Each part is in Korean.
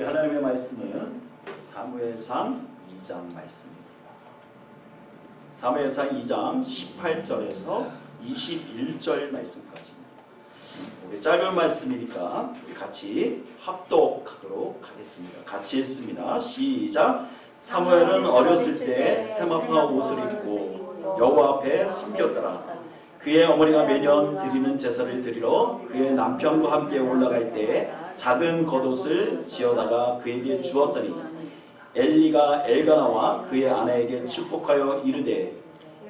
우리 하나님의 말씀은 사무엘상 2장 말씀입니다. 사무엘상 2장 18절에서 21절 말씀까지입니다. 우리 짧은 말씀이니까 우리 같이 합독하도록 하겠습니다. 같이 읽습니다. 시작. 사무엘은 어렸을 때 세마파 옷을 입고 여호와 앞에 섬겼더라. 그의 어머니가 매년 드리는 제사를 드리러 그의 남편과 함께 올라갈 때 작은 겉옷을 지어다가 그에게 주었더니 엘리가 엘가나와 그의 아내에게 축복하여 이르되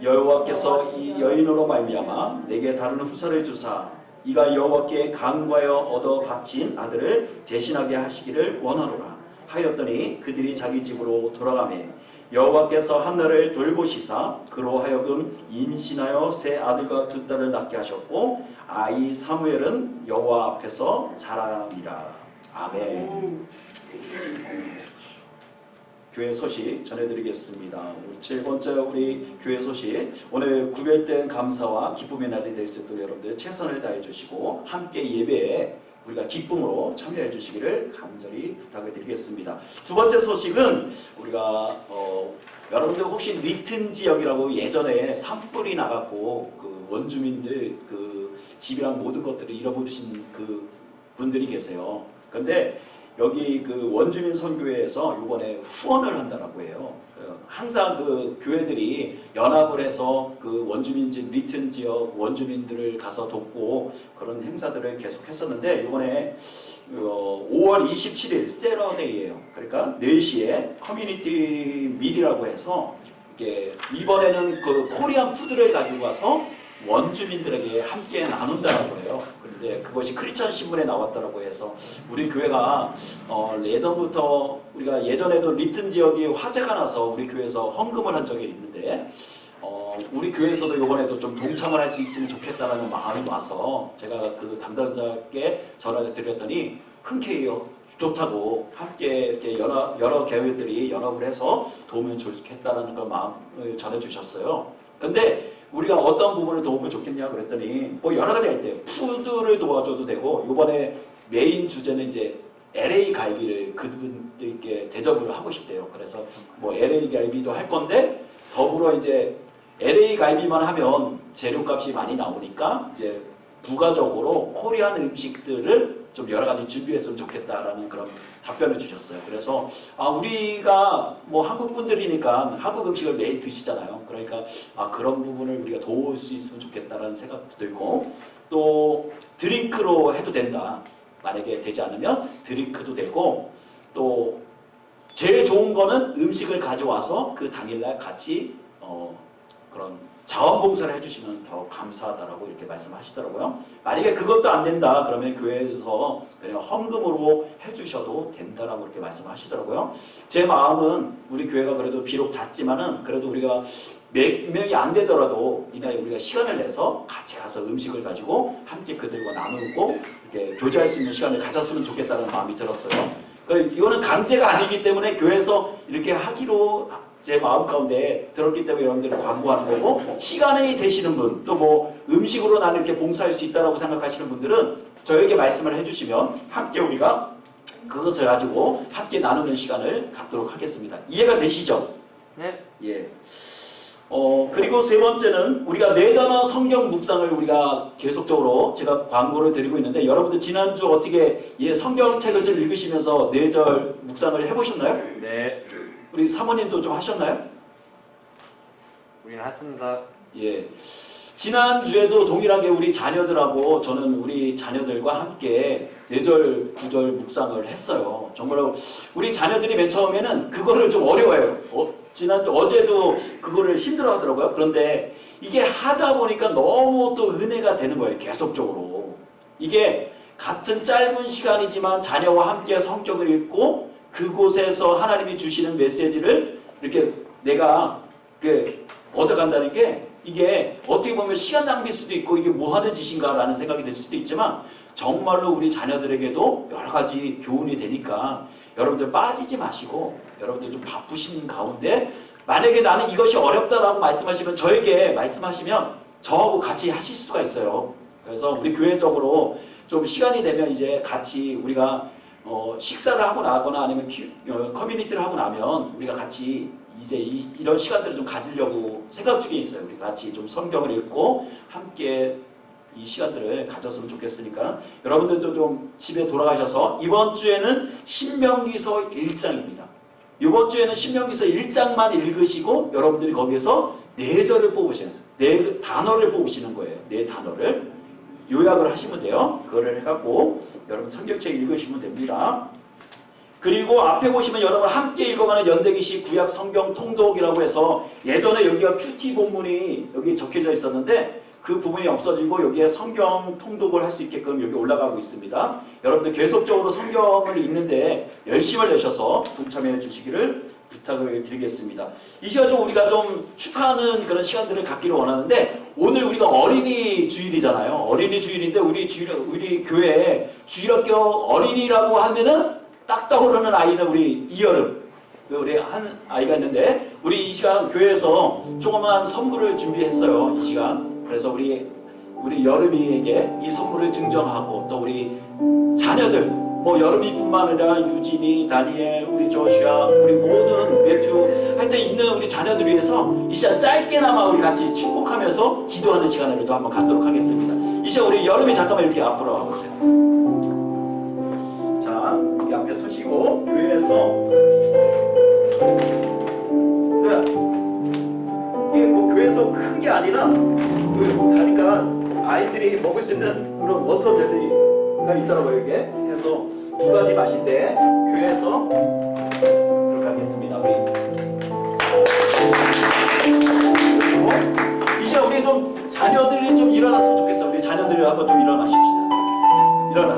여호와께서 이 여인으로 말미암아 내게 다른 후사를 주사 이가 여호와께 간구하여 얻어 바친 아들을 대신하게 하시기를 원하노라 하였더니 그들이 자기 집으로 돌아가매 여호와께서 한나를 돌보시사 그로 하여금 임신하여 세 아들과 두 딸을 낳게 하셨고 아이 사무엘은 여호와 앞에서 자라니라. 아멘. 교회 소식 전해드리겠습니다. 7번째 우리 교회 소식, 오늘 구별된 감사와 기쁨의 날이 될 수 있도록 여러분들 최선을 다해 주시고 함께 예배에 우리가 기쁨으로 참여해 주시기를 간절히 부탁을 드리겠습니다. 두 번째 소식은 우리가 여러분들 혹시 리튼 지역이라고 예전에 산불이 나갔고 그 원주민들 그 집이랑 모든 것들을 잃어버리신 그 분들이 계세요. 그런데 여기 그 원주민 선교회에서 이번에 후원을 한다라고 해요. 항상 그 교회들이 연합을 해서 그 원주민집 리튼 지역 원주민들을 가서 돕고 그런 행사들을 계속 했었는데 이번에 5월 27일 세러데이예요. 그러니까 4시에 커뮤니티 밀이라고 해서 이번에는 그 코리안 푸드를 가지고 와서 원주민들에게 함께 나눈다라고 해요. 그런데 그것이 크리스천 신문에 나왔다라고 해서 우리 교회가 예전부터 우리가 예전에도 리튼 지역이 화재가 나서 우리 교회에서 헌금을 한 적이 있는데 우리 교회에서도 이번에도 좀 동참을 할 수 있으면 좋겠다라는 마음이 와서 제가 그 담당자께 전화를 드렸더니 흔쾌히 좋다고 함께 이렇게 여러 교회들이 연합을 해서 도우면 좋겠다라는 걸 마음을 전해주셨어요. 근데 우리가 어떤 부분을 도우면 좋겠냐 그랬더니 뭐 여러 가지가 있대요. 푸드를 도와줘도 되고 이번에 메인 주제는 이제 LA 갈비를 그분들께 대접을 하고 싶대요. 그래서 뭐 LA 갈비도 할 건데 더불어 이제 LA 갈비만 하면 재료값이 많이 나오니까 이제 부가적으로 코리안 음식들을 좀 여러 가지 준비했으면 좋겠다라는 그런 답변을 주셨어요. 그래서 우리가 뭐 한국 분들이니까 한국 음식을 매일 드시잖아요. 그러니까 그런 부분을 우리가 도울 수 있으면 좋겠다라는 생각도 들고 또 드링크로 해도 된다. 만약에 되지 않으면 드링크도 되고 또 제일 좋은 거는 음식을 가져와서 그 당일날 같이 그런 자원봉사를 해주시면 더 감사하다라고 이렇게 말씀하시더라고요. 만약에 그것도 안 된다 그러면 교회에서 그냥 헌금으로 해주셔도 된다라고 이렇게 말씀하시더라고요. 제 마음은 우리 교회가 그래도 비록 작지만은 그래도 우리가 몇 명이 안 되더라도 이날 우리가 시간을 내서 같이 가서 음식을 가지고 함께 그들과 나누고 이렇게 교제할 수 있는 시간을 가졌으면 좋겠다는 마음이 들었어요. 이거는 강제가 아니기 때문에 교회에서 이렇게 하기로 제 마음 가운데 들었기 때문에 여러분들을 광고하는 거고, 시간이 되시는 분, 또 뭐 음식으로 나는 이렇게 봉사할 수 있다라고 생각하시는 분들은 저에게 말씀을 해주시면 함께 우리가 그것을 가지고 함께 나누는 시간을 갖도록 하겠습니다. 이해가 되시죠? 네. 예. 그리고 세 번째는 우리가 네 단어 성경 묵상을 우리가 계속적으로 제가 광고를 드리고 있는데 여러분들 지난주 어떻게 성경책을 좀 읽으시면서 4절 묵상을 해보셨나요? 네. 우리 사모님도 좀 하셨나요? 우리는 했습니다. 예. 지난주에도 동일하게 우리 자녀들하고 저는 우리 자녀들과 함께 4절, 9절 묵상을 했어요. 정말로 우리 자녀들이 맨 처음에는 그거를 좀 어려워해요. 어제도 그거를 힘들어 하더라고요. 그런데 이게 하다 보니까 너무 또 은혜가 되는 거예요. 계속적으로. 이게 같은 짧은 시간이지만 자녀와 함께 성경을 읽고 그곳에서 하나님이 주시는 메시지를 이렇게 내가 얻어간다는 게 이게 어떻게 보면 시간 낭비일 수도 있고 이게 뭐 하는 짓인가 라는 생각이 들 수도 있지만 정말로 우리 자녀들에게도 여러 가지 교훈이 되니까 여러분들 빠지지 마시고 여러분들 좀 바쁘신 가운데 만약에 나는 이것이 어렵다라고 말씀하시면 저에게 말씀하시면 저하고 같이 하실 수가 있어요. 그래서 우리 교회적으로 좀 시간이 되면 이제 같이 우리가 식사를 하고 나거나 아니면 커뮤니티를 하고 나면 우리가 같이 이제 이런 시간들을 좀 가지려고 생각 중에 있어요. 우리 같이 좀 성경을 읽고 함께 이 시간들을 가졌으면 좋겠으니까 여러분들도 좀 집에 돌아가셔서 이번 주에는 신명기서 1장입니다. 이번 주에는 신명기서 1장만 읽으시고 여러분들이 거기에서 4절을 뽑으시는, 4단어를 뽑으시는 거예요. 4단어를 요약을 하시면 돼요. 그거를 해갖고 여러분 성경책 읽으시면 됩니다. 그리고 앞에 보시면 여러분 함께 읽어가는 연대기시 구약 성경 통독이라고 해서 예전에 여기가 큐티 본문이 여기 적혀져 있었는데 그 부분이 없어지고 여기에 성경 통독을 할 수 있게끔 여기 올라가고 있습니다. 여러분들 계속적으로 성경을 읽는데 열심을 내셔서 동참해 주시기를 부탁을 드리겠습니다. 이 시간 좀 우리가 좀 축하하는 그런 시간들을 갖기를 원하는데 오늘 우리가 어린이 주일이잖아요. 어린이 주일인데 우리 교회에 주일학교 어린이라고 하면은 딱 떠오르는 아이는 우리 이여름. 우리 한 아이가 있는데 우리 이 시간 교회에서 조그만 선물을 준비했어요. 이 시간. 그래서 우리 여름이에게 이 선물을 증정하고 또 우리 자녀들 뭐 여름이뿐만 아니라 유진이, 다니엘, 우리 조슈아, 우리 모든 매튜 하여튼 있는 우리 자녀들 위해서 이 시간 짧게나마 우리 같이 축복하면서 기도하는 시간을 또 한번 갖도록 하겠습니다. 이 시간 우리 여름이 잠깐만 이렇게 앞으로 와보세요. 자, 이렇게 앞에 서시고 교회에서 이게 뭐 교회에서 큰 게 아니라 가니까 아이들이 먹을 수 있는 그런 워터 젤리가 있더라고요. 이게 해서 2가지 맛인데 교회에서 그렇게 하겠습니다. 우리 그리고 이 시간 우리 좀 자녀들이 좀 일어났으면 좋겠어요. 우리 자녀들이 한번 좀 일어나십시다. 일어나.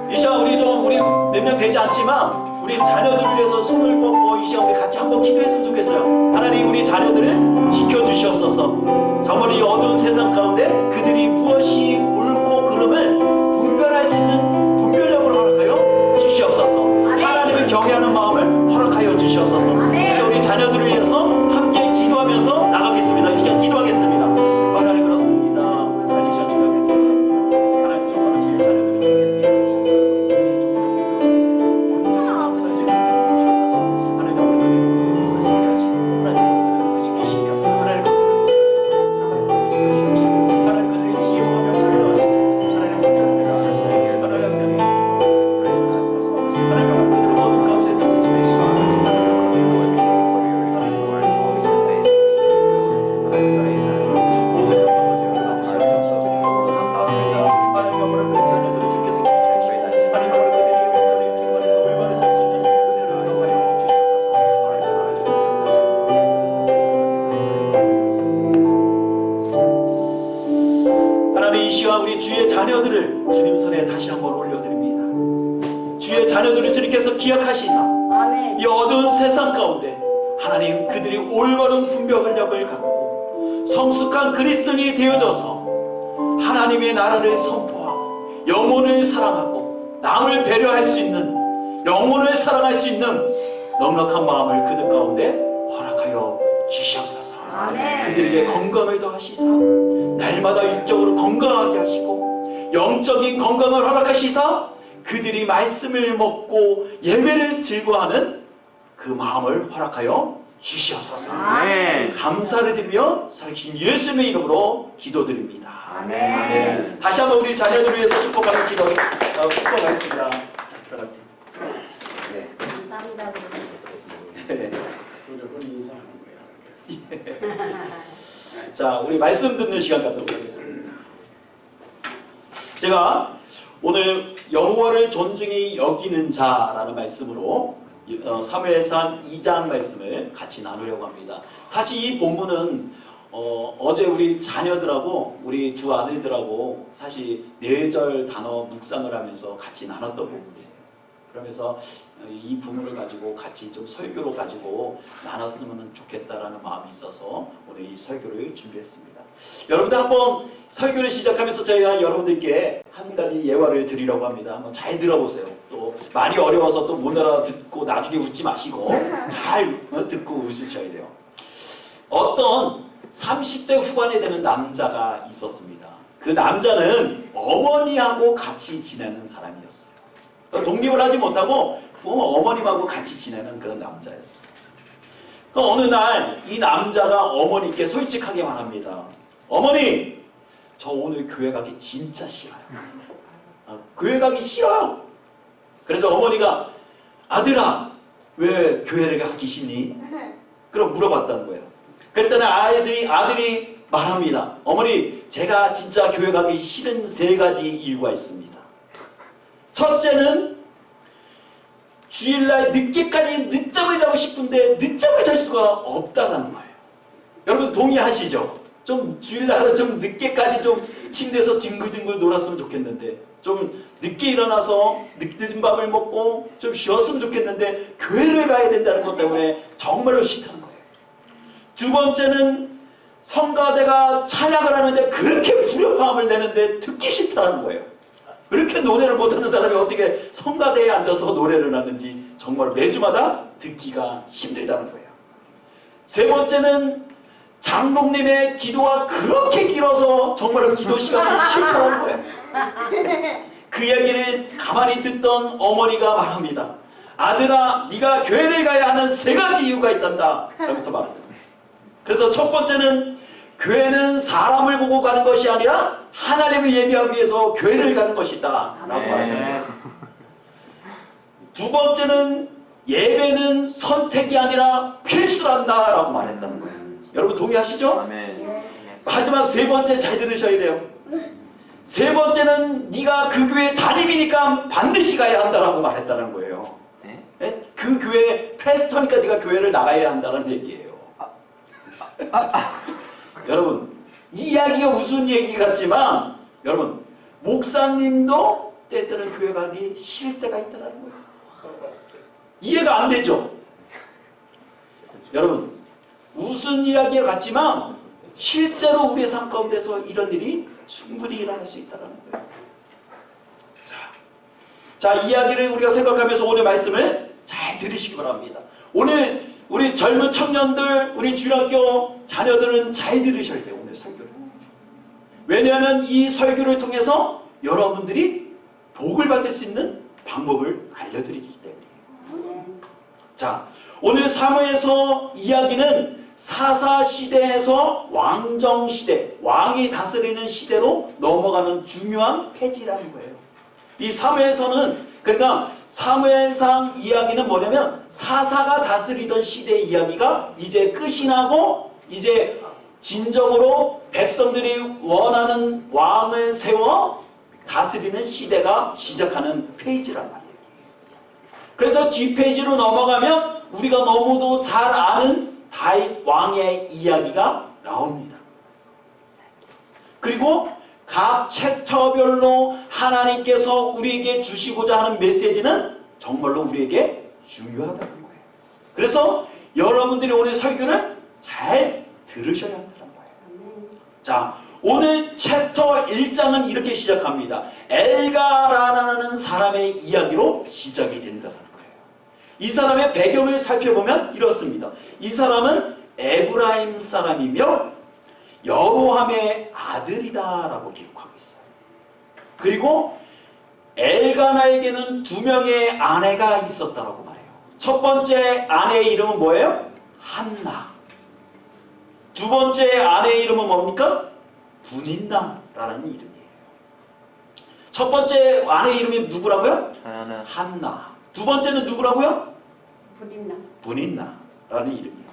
이 시간 우리 몇 명 되지 않지만 우리 자녀들을 위해서 손을 뻗고 이 시간 우리 같이 한번 기도했으면 좋겠어요. 하나님 우리 자녀들을 지켜주시옵소서. 정말 이 어두운 세상 가운데 그들이 무엇이 옳고 그름을 분별할 수 있는 분별력을 허락하여 주시옵소서. 하나님을 경외하는 마음을 허락하여 주시옵소서. 이 시간 우리 자녀들을 위해서 함께 기도하면서 나가겠습니다. 이 시간 기도하겠습니다. 하나님 그렇습니다. 하나님 이 시간 주님께 기도합니다. 하나님 정말 주의 자녀들을 주님께서 우리 주의 자녀들을 주님 손에 다시 한번 올려드립니다. 주의 자녀들을 주님께서 기억하시사 이 어두운 세상 가운데 하나님 그들이 올바른 분별력을 갖고 성숙한 그리스도인이 되어져서 하나님의 나라를 선포하고 영혼을 사랑하고 남을 배려할 수 있는 영혼을 사랑할 수 있는 넉넉한 마음을 그들 가운데 허락하여 주시옵소서. 그들에게 건강을 더하시사 날마다 육적으로 건강하게 하시고 영적인 건강을 허락하시사 그들이 말씀을 먹고 예배를 즐거워하는 그 마음을 허락하여 주시옵소서. 감사를 드리며 살아계신 예수님의 이름으로 기도드립니다. 아멘. 다시 한번 우리 자녀들을 위해서 축복하는 기도 축복하겠습니다. 자, 들어갈게요. 네. 감사합니다. 자, 우리 말씀 듣는 시간 갖도록 하겠습니다. 제가 오늘 여호와를 존중히 여기는 자라는 말씀으로 사무엘상 2장 말씀을 같이 나누려고 합니다. 사실 이 본문은 어제 우리 자녀들하고 우리 두 아들들하고 사실 4절 단어 묵상을 하면서 같이 나눴던 부분이에요. 그러면서 이 부분을 가지고 같이 좀 설교로 가지고 나눴으면 좋겠다라는 마음이 있어서 오늘 이 설교를 준비했습니다. 여러분들 한번 설교를 시작하면서 저희가 여러분들께 한 가지 예화를 드리려고 합니다. 한번 잘 들어보세요. 또 말이 어려워서 또 못 알아듣고 나중에 웃지 마시고 잘 듣고 웃으셔야 돼요. 어떤 30대 후반에 되는 남자가 있었습니다. 그 남자는 어머니하고 같이 지내는 사람이었어요. 독립을 하지 못하고 어머님하고 같이 지내는 그런 남자였어. 어느 날 이 남자가 어머니께 솔직하게 말합니다. 어머니, 저 오늘 교회 가기 진짜 싫어요. 교회 가기 싫어요. 그래서 어머니가 아들아, 왜 교회를 가기 싫니? 그럼 물어봤다는 거예요. 그랬더니 아들이 말합니다. 어머니, 제가 진짜 교회 가기 싫은 3가지 이유가 있습니다. 첫째는 주일날 늦잠을 자고 싶은데 늦잠을 잘 수가 없다는 거예요. 여러분 동의하시죠? 좀 주일날은 좀 늦게까지 좀 침대에서 뒹굴뒹굴 놀았으면 좋겠는데, 좀 늦게 일어나서 늦은 밥을 먹고 좀 쉬었으면 좋겠는데 교회를 가야 된다는 것 때문에 정말로 싫다는 거예요. 두 번째는 성가대가 찬양을 하는데 그렇게 불협화음을 내는데 듣기 싫다는 거예요. 그렇게 노래를 못하는 사람이 어떻게 성가대에 앉아서 노래를 하는지 정말 매주마다 듣기가 힘들다는 거예요. 세 번째는 장로님의 기도가 그렇게 길어서 정말로 기도 시간이 싫다는 거예요. 그 이야기를 가만히 듣던 어머니가 말합니다. 아들아, 네가 교회를 가야 하는 3가지 이유가 있단다 하면서 말합니다. 그래서 첫 번째는 교회는 사람을 보고 가는 것이 아니라 하나님을 예배하기 위해서 교회를 가는 것이다 라고 말합니다. 두 번째는 예배는 선택이 아니라 필수란다 라고 말했다는 거예요. 여러분 동의하시죠? 아멘. 하지만 3번째 잘 들으셔야 돼요. 3번째는 네가 그 교회 담임이니까 반드시 가야 한다라고 말했다는 거예요. 네? 그 교회 패스터니까 네가 교회를 나가야 한다는 얘기예요. 여러분 이 이야기가 무슨 얘기 같지만 여러분 목사님도 때때는 교회 가기 싫을 때가 있다는 거예요. 이해가 안 되죠? 여러분 무슨 이야기 같지만 실제로 우리의 삶 가운데서 이런 일이 충분히 일어날 수 있다는 거예요. 자, 이야기를 우리가 생각하면서 오늘 말씀을 잘 들으시기 바랍니다. 오늘 우리 젊은 청년들, 우리 중학교 자녀들은 잘 들으셔야 돼요. 오늘 설교를. 왜냐하면 이 설교를 통해서 여러분들이 복을 받을 수 있는 방법을 알려드리기 때문이에요. 자, 오늘 사무에서 이야기는 사사시대에서 왕정시대, 왕이 다스리는 시대로 넘어가는 중요한 페이지라는 거예요. 이 사무에서는, 그러니까 사무엘상 이야기는 뭐냐면 사사가 다스리던 시대의 이야기가 이제 끝이 나고 이제 진정으로 백성들이 원하는 왕을 세워 다스리는 시대가 시작하는 페이지란 말이에요. 그래서 뒷페이지로 넘어가면 우리가 너무도 잘 아는 다윗 왕의 이야기가 나옵니다. 그리고 각 챕터별로 하나님께서 우리에게 주시고자 하는 메시지는 정말로 우리에게 중요하다는 거예요. 그래서 여러분들이 오늘 설교를 잘 들으셔야 한다는 거예요. 자, 오늘 챕터 1장은 이렇게 시작합니다. 엘가라라는 사람의 이야기로 시작이 된다는 거예요. 이 사람의 배경을 살펴보면 이렇습니다. 이 사람은 에브라임 사람이며 여로함의 아들이다라고 기록하고 있어요. 그리고 엘가나에게는 2명의 아내가 있었다라고 말해요. 첫 번째 아내의 이름은 뭐예요? 한나. 두 번째 아내의 이름은 뭡니까? 분인나라는 이름이에요. 첫 번째 아내의 이름이 누구라고요? 한나. 두 번째는 누구라고요? 분인나라는 이름이에요.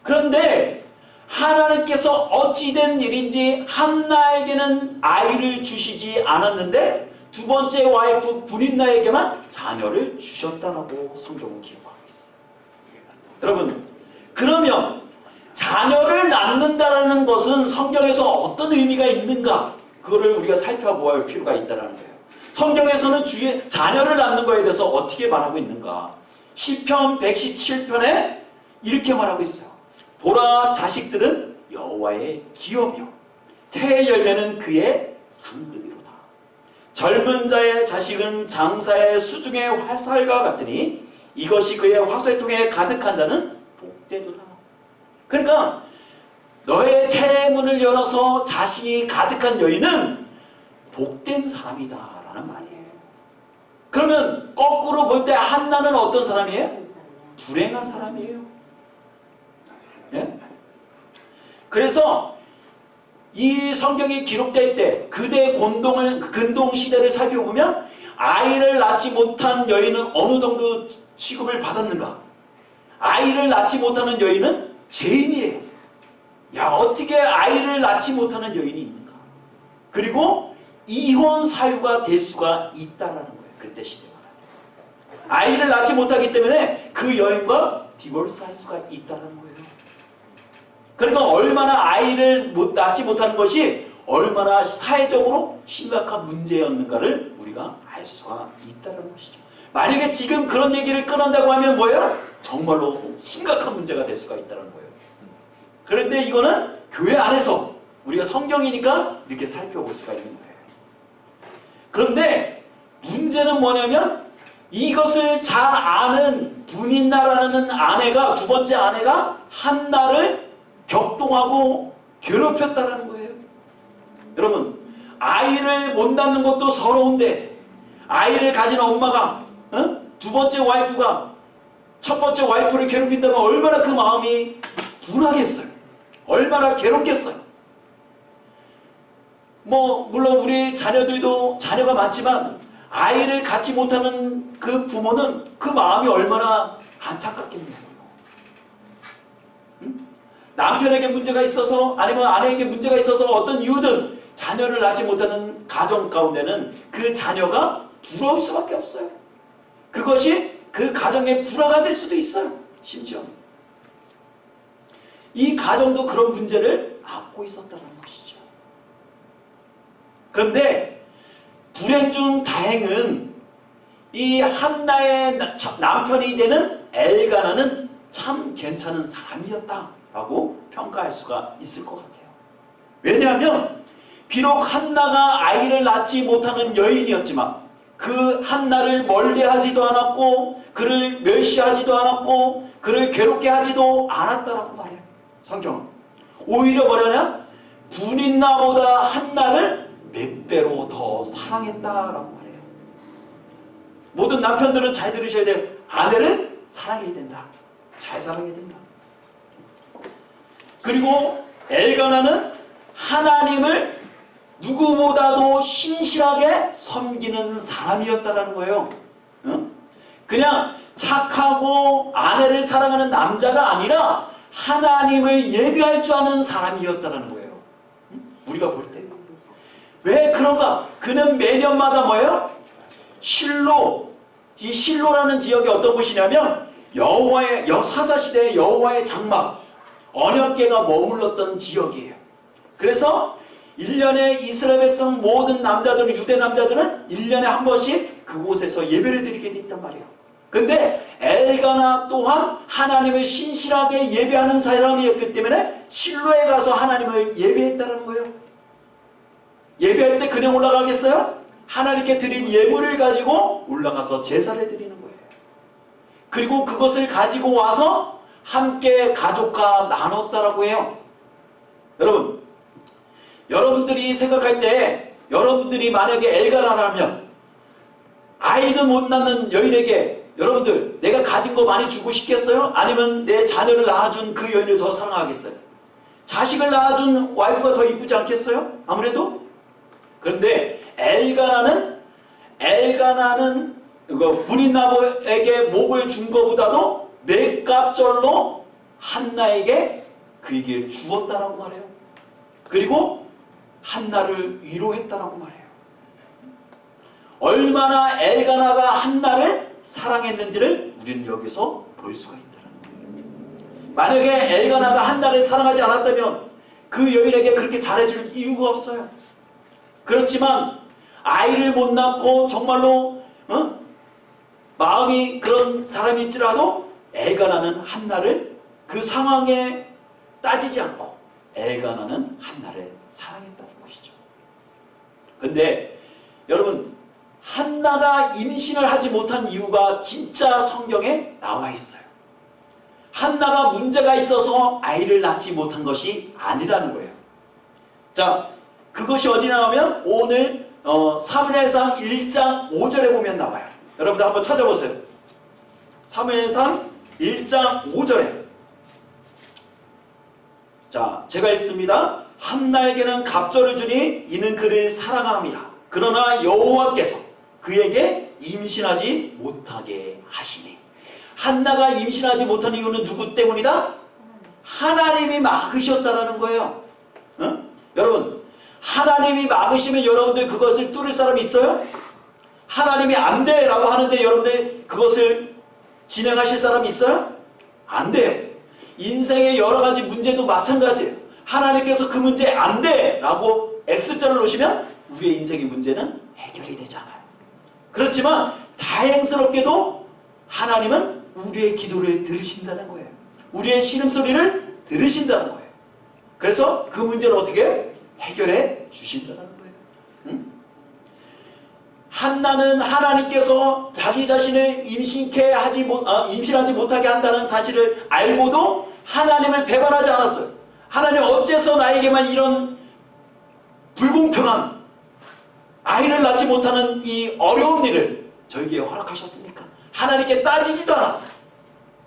그런데 하나님께서 어찌된 일인지 한나에게는 아이를 주시지 않았는데 두 번째 와이프 분인나에게만 자녀를 주셨다라고 성경은 기록하고 있어요. 여러분, 그러면 자녀를 낳는다라는 것은 성경에서 어떤 의미가 있는가? 그거를 우리가 살펴보아야 할 필요가 있다는 거예요. 성경에서는 자녀를 낳는 거에 대해서 어떻게 말하고 있는가? 시편 117편에 이렇게 말하고 있어요. 보라, 자식들은 여호와의 기업이요 태의 열매는 그의 상급이로다. 젊은 자의 자식은 장사의 수중의 화살과 같으니 이것이 그의 화살통에 가득한 자는 복되도다. 그러니까 너의 태의 문을 열어서 자식이 가득한 여인은 복된 사람이다 라는 말이에요. 그러면 거꾸로 볼 때 한나는 어떤 사람이에요? 불행한 사람이에요. 예? 그래서 이 성경이 기록될 때 그대 근동 시대를 살펴보면 아이를 낳지 못한 여인은 어느 정도 취급을 받았는가? 아이를 낳지 못하는 여인은 죄인이에요. 야, 어떻게 아이를 낳지 못하는 여인이 있는가? 그리고 이혼 사유가 될 수가 있다라는 거예요. 그때 시대마다. 아이를 낳지 못하기 때문에 그 여인과 디vor스할 수가 있다는 거예요. 그러니까 얼마나 아이를 낳지 못하는 것이 얼마나 사회적으로 심각한 문제였는가를 우리가 알 수가 있다는 것이죠. 만약에 지금 그런 얘기를 꺼낸다고 하면 뭐예요? 정말로 심각한 문제가 될 수가 있다는 거예요. 그런데 이거는 교회 안에서 우리가 성경이니까 이렇게 살펴볼 수가 있는 거예요. 그런데 문제는 뭐냐면 이것을 잘 아는 분인나라는 아내가, 두 번째 아내가 한나를 격동하고 괴롭혔다는 거예요. 여러분, 아이를 못 낳는 것도 서러운데 아이를 가진 엄마가 두 번째 와이프가 첫 번째 와이프를 괴롭힌다면 얼마나 그 마음이 분하겠어요. 얼마나 괴롭겠어요. 물론 우리 자녀들도 자녀가 많지만 아이를 갖지 못하는 그 부모는 그 마음이 얼마나 안타깝겠냐고요. 남편에게 문제가 있어서 아니면 아내에게 문제가 있어서 어떤 이유든 자녀를 낳지 못하는 가정 가운데는 그 자녀가 부러울 수밖에 없어요. 그것이 그 가정의 불화가 될 수도 있어요. 심지어 이 가정도 그런 문제를 안고 있었다는 것이죠. 그런데 불행 중 다행은 이 한나의 남편이 되는 엘가나는 참 괜찮은 사람이었다라고 평가할 수가 있을 것 같아요. 왜냐하면 비록 한나가 아이를 낳지 못하는 여인이었지만 그 한나를 멀리하지도 않았고 그를 멸시하지도 않았고 그를 괴롭게 하지도 않았다라고 말해요. 성경은 오히려 뭐냐면 분인나보다 한나를 몇 배로 더 사랑했다라고 말해요. 모든 남편들은 잘 들으셔야 돼요. 아내를 사랑해야 된다. 잘 사랑해야 된다. 그리고 엘가나는 하나님을 누구보다도 신실하게 섬기는 사람이었다라는 거예요. 그냥 착하고 아내를 사랑하는 남자가 아니라 하나님을 예배할 줄 아는 사람이었다라는 거예요. 우리가 볼 때. 왜 그런가? 그는 매년마다 뭐예요? 실로. 이 실로라는 지역이 어떤 곳이냐면 여호와의 사사시대의 여호와의 장막, 언약궤가 머물렀던 지역이에요. 그래서 1년에 이스라엘 백성 모든 남자들, 유대 남자들은 1년에 한 번씩 그곳에서 예배를 드리게 돼 있단 말이에요. 근데 엘가나 또한 하나님을 신실하게 예배하는 사람이었기 때문에 실로에 가서 하나님을 예배했다는 거예요. 예배할 때 그냥 올라가겠어요? 하나님께 드린 예물을 가지고 올라가서 제사를 드리는 거예요. 그리고 그것을 가지고 와서 함께 가족과 나눴다라고 해요. 여러분, 여러분들이 생각할 때 여러분들이 만약에 엘가나라면 아이도 못 낳는 여인에게 여러분들 내가 가진 거 많이 주고 싶겠어요? 아니면 내 자녀를 낳아준 그 여인을 더 사랑하겠어요? 자식을 낳아준 와이프가 더 이쁘지 않겠어요? 아무래도? 그런데 엘가나는 분인나보에게 목을 준 것보다도 맷값절로 한나에게 그에게 주었다라고 말해요. 그리고 한나를 위로했다라고 말해요. 얼마나 엘가나가 한나를 사랑했는지를 우리는 여기서 볼 수가 있다는 거예요. 만약에 엘가나가 한나를 사랑하지 않았다면 그 여인에게 그렇게 잘해줄 이유가 없어요. 그렇지만 아이를 못 낳고 정말로 마음이 그런 사람일지라도 엘가나는 한나를 그 상황에 따지지 않고 엘가나는 한나를 사랑했다는 것이죠. 근데 여러분, 한나가 임신을 하지 못한 이유가 진짜 성경에 나와 있어요. 한나가 문제가 있어서 아이를 낳지 못한 것이 아니라는 거예요. 자, 그것이 어디 나오면 오늘 사무엘상 1장 5절에 보면 나와요. 여러분들 한번 찾아보세요. 사무엘상 1장 5절에 자, 제가 읽습니다. 한나에게는 갑절을 주니 이는 그를 사랑함이라. 그러나 여호와께서 그에게 임신하지 못하게 하시니. 한나가 임신하지 못한 이유는 누구 때문이다? 하나님이 막으셨다라는 거예요. 응? 여러분, 하나님이 막으시면 여러분들 그것을 뚫을 사람이 있어요? 하나님이 안 돼 라고 하는데 여러분들 그것을 진행하실 사람이 있어요? 안 돼요. 인생의 여러 가지 문제도 마찬가지예요. 하나님께서 그 문제 안 돼 라고 X자를 놓으시면 우리의 인생의 문제는 해결이 되잖아요. 그렇지만 다행스럽게도 하나님은 우리의 기도를 들으신다는 거예요. 우리의 신음소리를 들으신다는 거예요. 그래서 그 문제를 어떻게 해결해 주신다는 거예요. 응? 한나는 하나님께서 자기 자신을 임신하지 못하게 한다는 사실을 알고도 하나님을 배반하지 않았어요. 하나님 어째서 나에게만 이런 불공평한 아이를 낳지 못하는 이 어려운 일을 저에게 허락하셨습니까? 하나님께 따지지도 않았어요.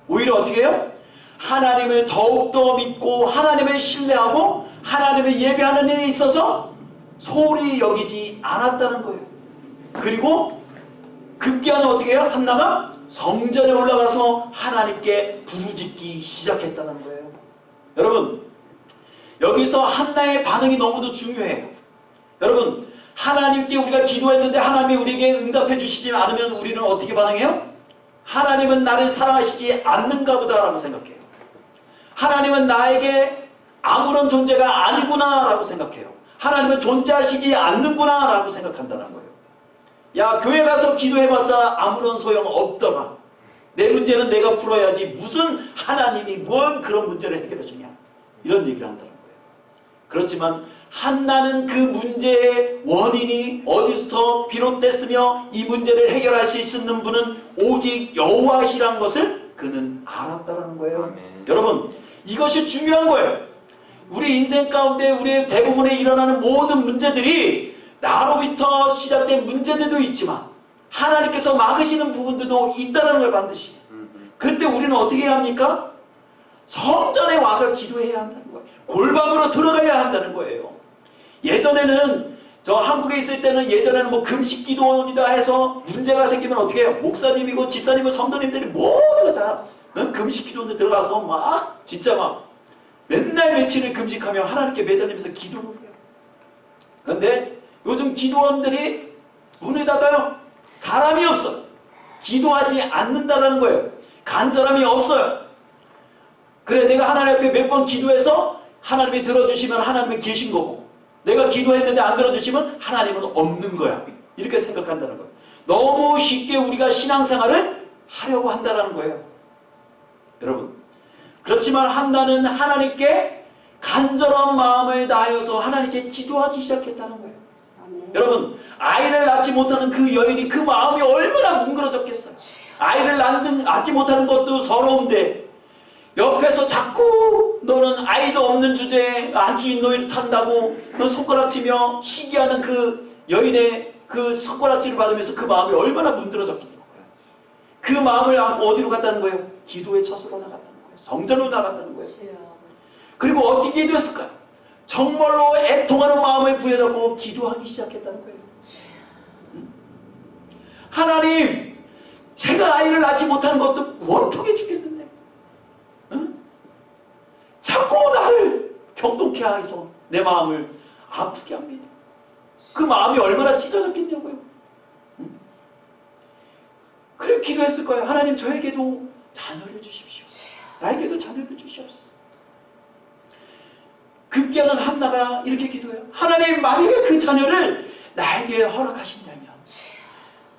오히려 어떻게 해요? 하나님을 더욱더 믿고 하나님을 신뢰하고 하나님을 예배하는 일에 있어서 소홀히 여기지 않았다는 거예요. 그리고 급기야는 어떻게 해요? 한나가 성전에 올라가서 하나님께 부르짖기 시작했다는 거예요. 여러분, 여기서 한나의 반응이 너무도 중요해요. 여러분, 하나님께 우리가 기도했는데 하나님이 우리에게 응답해 주시지 않으면 우리는 어떻게 반응해요? 하나님은 나를 사랑하시지 않는가 보다라고 생각해요. 하나님은 나에게 아무런 존재가 아니구나 라고 생각해요. 하나님은 존재하시지 않는구나 라고 생각한다는 거예요. 야, 교회 가서 기도해봤자 아무런 소용 없더라. 내 문제는 내가 풀어야지 무슨 하나님이 뭔 그런 문제를 해결해 주냐, 이런 얘기를 한다는 거예요. 그렇지만 한나는 그 문제의 원인이 어디서부터 비롯됐으며 이 문제를 해결하실 수 있는 분은 오직 여호와시라는 것을 그는 알았다는 거예요. 아멘. 여러분, 이것이 중요한 거예요. 우리 인생 가운데 우리의 대부분에 일어나는 모든 문제들이 나로부터 시작된 문제들도 있지만 하나님께서 막으시는 부분들도 있다는 걸 반드시. 그때 우리는 어떻게 해야 합니까? 성전에 와서 기도해야 한다는 거예요. 골방으로 들어가야 한다는 거예요. 예전에는 저 한국에 있을 때는 예전에는 뭐 금식 기도원이다 해서 문제가 생기면 어떻게 해요? 목사님이고 집사님이고 성도님들이 모두가 다 금식 기도원에 들어가서 막 진짜 막 맨날 며칠을 금식하며 하나님께 매달리면서 기도를 해요. 그런데 요즘 기도원들이 문을 닫아요. 사람이 없어. 기도하지 않는다라는 거예요. 간절함이 없어요. 그래, 내가 하나님 앞에 몇 번 기도해서 하나님이 들어주시면 하나님은 계신 거고, 내가 기도했는데 안 들어주시면 하나님은 없는 거야. 이렇게 생각한다는 거예요. 너무 쉽게 우리가 신앙생활을 하려고 한다는 거예요. 여러분, 그렇지만 한나는 하나님께 간절한 마음을 다하여서 하나님께 기도하기 시작했다는 거예요. 여러분, 아이를 낳지 못하는 그 여인이 그 마음이 얼마나 뭉그러졌겠어요. 아이를 낳지 못하는 것도 서러운데 옆에서 자꾸 너는 아이도 없는 주제에 안주인 노예를 탄다고 너 손가락치며 시기하는 그 여인의 그 손가락질을 받으면서 그 마음이 얼마나 문드러졌겠냐고요. 그 마음을 안고 어디로 갔다는 거예요? 기도의 처소로 나갔다는 거예요. 성전으로 나갔다는 거예요. 그리고 어떻게 기도했을까요? 정말로 애통하는 마음을 부여잡고 기도하기 시작했다는 거예요. 하나님, 제가 아이를 낳지 못하는 것도 원통해 죽겠는데 자꾸 나를 병동케 해서 내 마음을 아프게 합니다. 그 마음이 얼마나 찢어졌겠냐고요. 그리고 기도했을 거예요. 하나님, 저에게도 자녀를 주십시오. 나에게도 자녀를 주시옵소서. 급기야는 한나가 이렇게 기도해요. 하나님, 만약에 그 자녀를 나에게 허락하신다면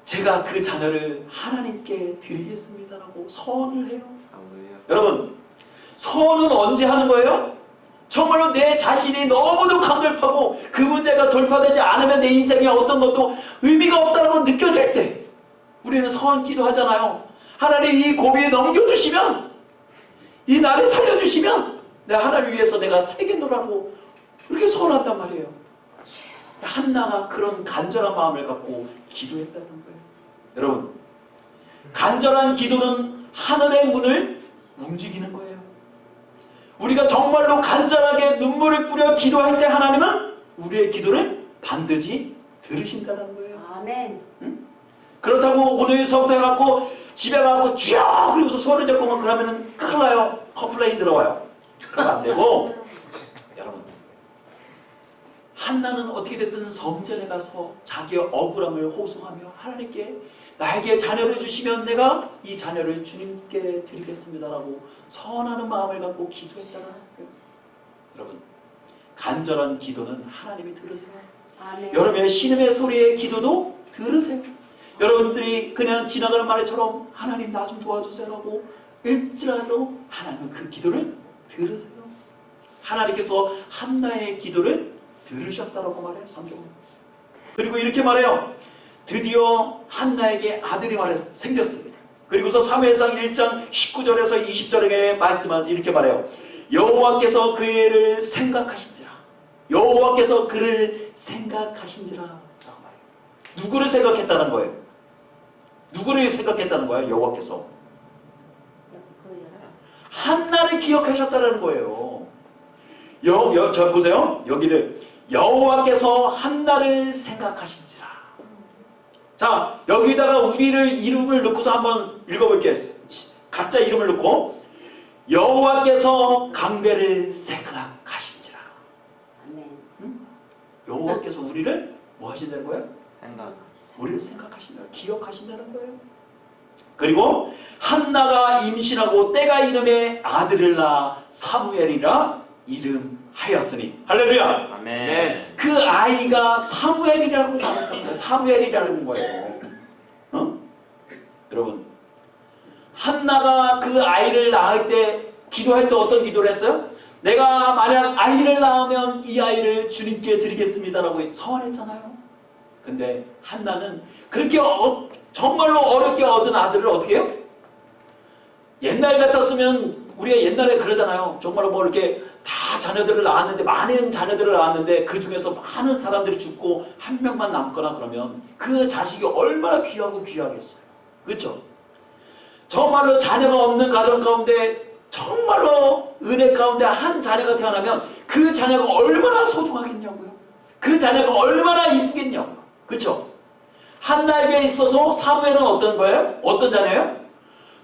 제가 그 자녀를 하나님께 드리겠습니다라고 서원을 해요. 여러분, 서원은 언제 하는 거예요? 정말로 내 자신이 너무도 강렬하고 그 문제가 돌파되지 않으면 내 인생에 어떤 것도 의미가 없다고 느껴질 때 우리는 서원 기도하잖아요. 하나님, 이 고비에 넘겨주시면, 이 나를 살려주시면 내가 하나님을 위해서 내가 살겠노라고 그렇게 서원한단 말이에요. 한나가 그런 간절한 마음을 갖고 기도했다는 거예요. 여러분, 간절한 기도는 하늘의 문을 움직이는 거예요. 우리가 정말로 간절하게 눈물을 뿌려 기도할 때 하나님은 우리의 기도를 반드시 들으신다는 거예요. 아멘. 그렇다고 오늘서부터 해갖고 집에 가갖고 쥐야 그러고서 소리 잡고만 그러면은 큰일 나요. 컴플레인 들어와요. 그러면 안 되고 여러분 한나는 어떻게 됐든 성전에 가서 자기의 억울함을 호소하며 하나님께 나에게 자녀를 주시면 내가 이 자녀를 주님께 드리겠습니다라고 선하는 마음을 갖고 기도했다가 여러분 간절한 기도는 하나님이 들으세요. 아멘. 여러분의 신음의 소리의 기도도 들으세요. 여러분들이 그냥 지나가는 말처럼 하나님 나 좀 도와주세요라고 일지라도 하나님은 그 기도를 들으세요. 하나님께서 한나의 기도를 들으셨다라고 말해요. 성경은. 그리고 이렇게 말해요. 드디어 한나에게 아들이 생겼습니다. 그리고서 사무엘상 1장 19절에서 20절에 말씀은 이렇게 말해요. 여호와께서 그 애를 생각하신지라. 여호와께서 그를 생각하신지라 라고 말해요. 누구를 생각했다는 거예요? 누구를 생각했다는 거예요? 여호와께서 한나를 기억하셨다는 거예요. 자 보세요. 여기를 여호와께서 한나를 생각하신지라. 자 여기다가 우리를 이름을 넣고서 한번 읽어볼게요. 각자 이름을 넣고 여호와께서 강배를 생각하신지라. 아멘. 여호와께서 우리를 뭐 하신다는 거예요? 생각. 우리를 생각하신다, 기억하신다는 거예요. 그리고 한나가 임신하고 때가 이름에 아들을 낳아 사무엘이라 이름하였으니 할렐루야. 아멘. 그 아이가 사무엘이라고 말했던 사무엘이라는 거예요. 여러분 한나가 그 아이를 낳을 때 기도할 때 어떤 기도를 했어요? 내가 만약 아이를 낳으면 이 아이를 주님께 드리겠습니다라고 서원했잖아요. 근데 한나는 그렇게 정말로 어렵게 얻은 아들을 어떻게 해요? 옛날 같았으면 우리가 옛날에 그러잖아요. 정말로 뭐 이렇게 다 자녀들을 낳았는데 많은 자녀들을 낳았는데 그 중에서 많은 사람들이 죽고 한 명만 남거나 그러면 그 자식이 얼마나 귀하고 귀하겠어요. 그렇죠? 정말로 자녀가 없는 가정 가운데 정말로 은혜 가운데 한 자녀가 태어나면 그 자녀가 얼마나 소중하겠냐고요. 그 자녀가 얼마나 이쁘겠냐고요. 그렇죠? 한나에게 있어서 사무엘은 어떤 거예요? 어떤 자녀예요?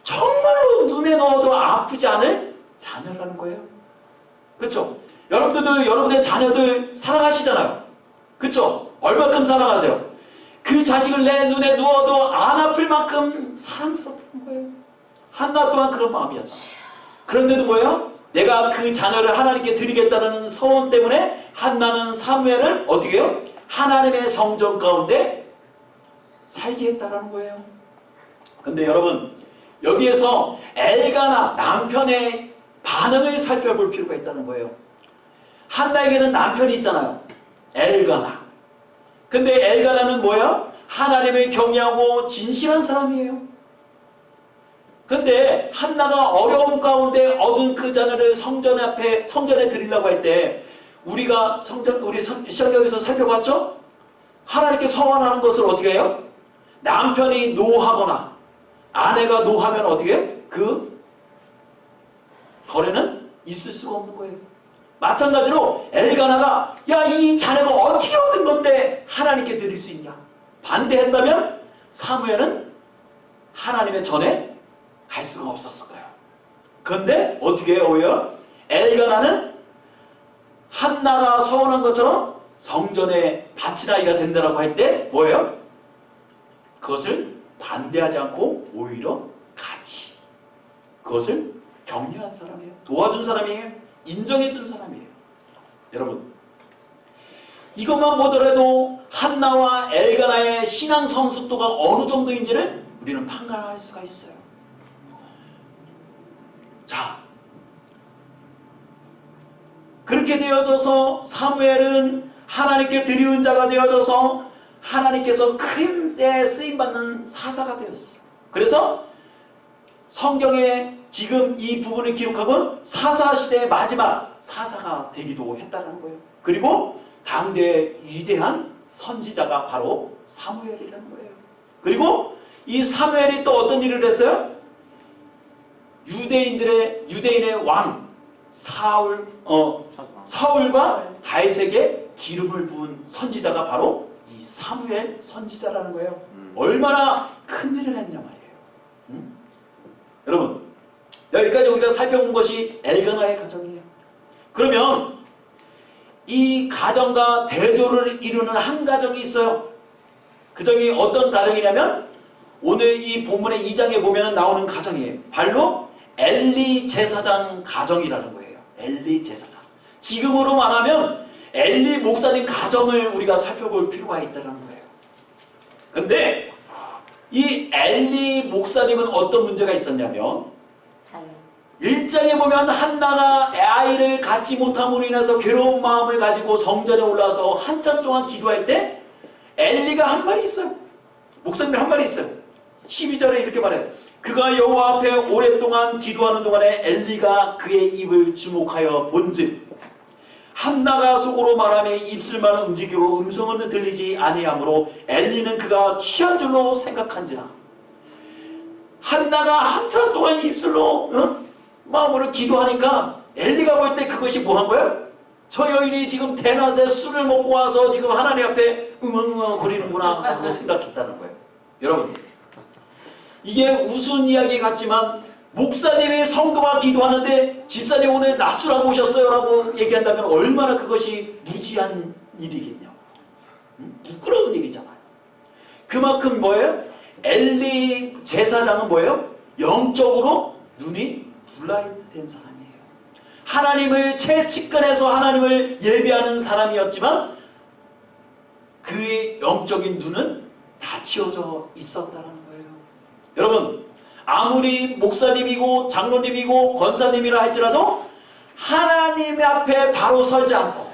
정말로 눈에 넣어도 아프지 않을 자녀라는 거예요. 그렇죠? 여러분들도 여러분의 자녀들 사랑하시잖아요. 그렇죠? 얼마큼 사랑하세요? 그 자식을 내 눈에 누워도 안 아플 만큼 사랑스럽다는 거예요. 한나 또한 그런 마음이었죠. 그런데도 뭐예요? 내가 그 자녀를 하나님께 드리겠다는 소원 때문에 한나는 사무엘을 어떻게 해요? 하나님의 성전 가운데 살게 했다는 거예요. 근데 여러분 여기에서 엘가나 남편의 반응을 살펴볼 필요가 있다는 거예요. 한나에게는 남편이 있잖아요. 엘가나. 근데 엘가나는 뭐야? 하나님을 경외하고 진실한 사람이에요. 근데 한나가 어려움 가운데 얻은 그 자녀를 성전에 드리려고 할 때 우리가 우리 시작에서 살펴봤죠? 하나님께 서원하는 것을 어떻게 해요? 남편이 노하거나 아내가 노하면 어떻게 해요? 그 거래는 있을 수가 없는 거예요. 마찬가지로 엘가나가 야, 이 자녀가 어떻게 얻은 건데 하나님께 드릴 수 있냐? 반대했다면 사무엘은 하나님의 전에 갈 수가 없었을 거예요. 그런데 어떻게 해요? 엘가나는 한나가 서원한 것처럼 성전에 바친 아이가 된다라고 할 때 뭐예요? 그것을 반대하지 않고 오히려 같이 그것을 격려한 사람이에요. 도와준 사람이에요. 인정해준 사람이에요. 여러분 이것만 보더라도 한나와 엘가나의 신앙 성숙도가 어느 정도인지를 우리는 판단할 수가 있어요. 자, 그렇게 되어져서 사무엘은 하나님께 드리운 자가 되어져서 하나님께서 큰 쓰임받는 사사가 되었어요. 그래서 성경에 지금 이 부분을 기록하고 사사시대의 마지막 사사가 되기도 했다는 거예요. 그리고 당대의 위대한 선지자가 바로 사무엘이라는 거예요. 그리고 이 사무엘이 또 어떤 일을 했어요? 유대인의 왕 사울과 다윗에게 기름을 부은 선지자가 바로 이 사무엘 선지자라는 거예요. 얼마나 큰 일을 했냐 말이에요. 여러분, 여기까지 우리가 살펴본 것이 엘가나의 가정이에요. 그러면 이 가정과 대조를 이루는 한 가정이 있어요. 그 가정이 어떤 가정이냐면 오늘 이 본문의 2장에 보면 나오는 가정이에요. 바로 엘리 제사장 가정이라는 거예요. 엘리 제사장. 지금으로 말하면 엘리 목사님 가정을 우리가 살펴볼 필요가 있다는 거예요. 근데 이 엘리 목사님은 어떤 문제가 있었냐면 1장에 보면 한나가 아이를 갖지 못함으로 인해서 괴로운 마음을 가지고 성전에 올라와서 한참 동안 기도할 때 엘리가 한 말이 있어요. 목사님이 한 말이 있어요. 12절에 이렇게 말해요. 그가 여호와 앞에 오랫동안 기도하는 동안에 엘리가 그의 입을 주목하여 본즉 한나가 속으로 말하며 입술만 움직이고 음성은 들리지 아니하므로 엘리는 그가 취한 줄로 생각한지라. 한나가 한참 동안 입술로 마음으로 기도하니까 엘리가 볼 때 그것이 뭐 한 거예요? 저 여인이 지금 대낮에 술을 먹고 와서 지금 하나님 앞에 응엉응엉 거리는구나 하고 생각했다는 거예요. 여러분, 이게 우스운 이야기 같지만 목사님이 성도가 기도하는데 집사님 오늘 낮술하고 오셨어요 라고 얘기한다면 얼마나 그것이 무지한 일이겠냐고. 부끄러운 일이잖아요. 그만큼 뭐예요? 엘리 제사장은 뭐예요? 영적으로 눈이 블라인드 된 사람이에요. 하나님을 최측근에서 하나님을 예배하는 사람이었지만 그의 영적인 눈은 다 치워져 있었다는 거예요. 여러분, 아무리 목사님이고 장로님이고 권사님이라 할지라도 하나님 앞에 바로 서지 않고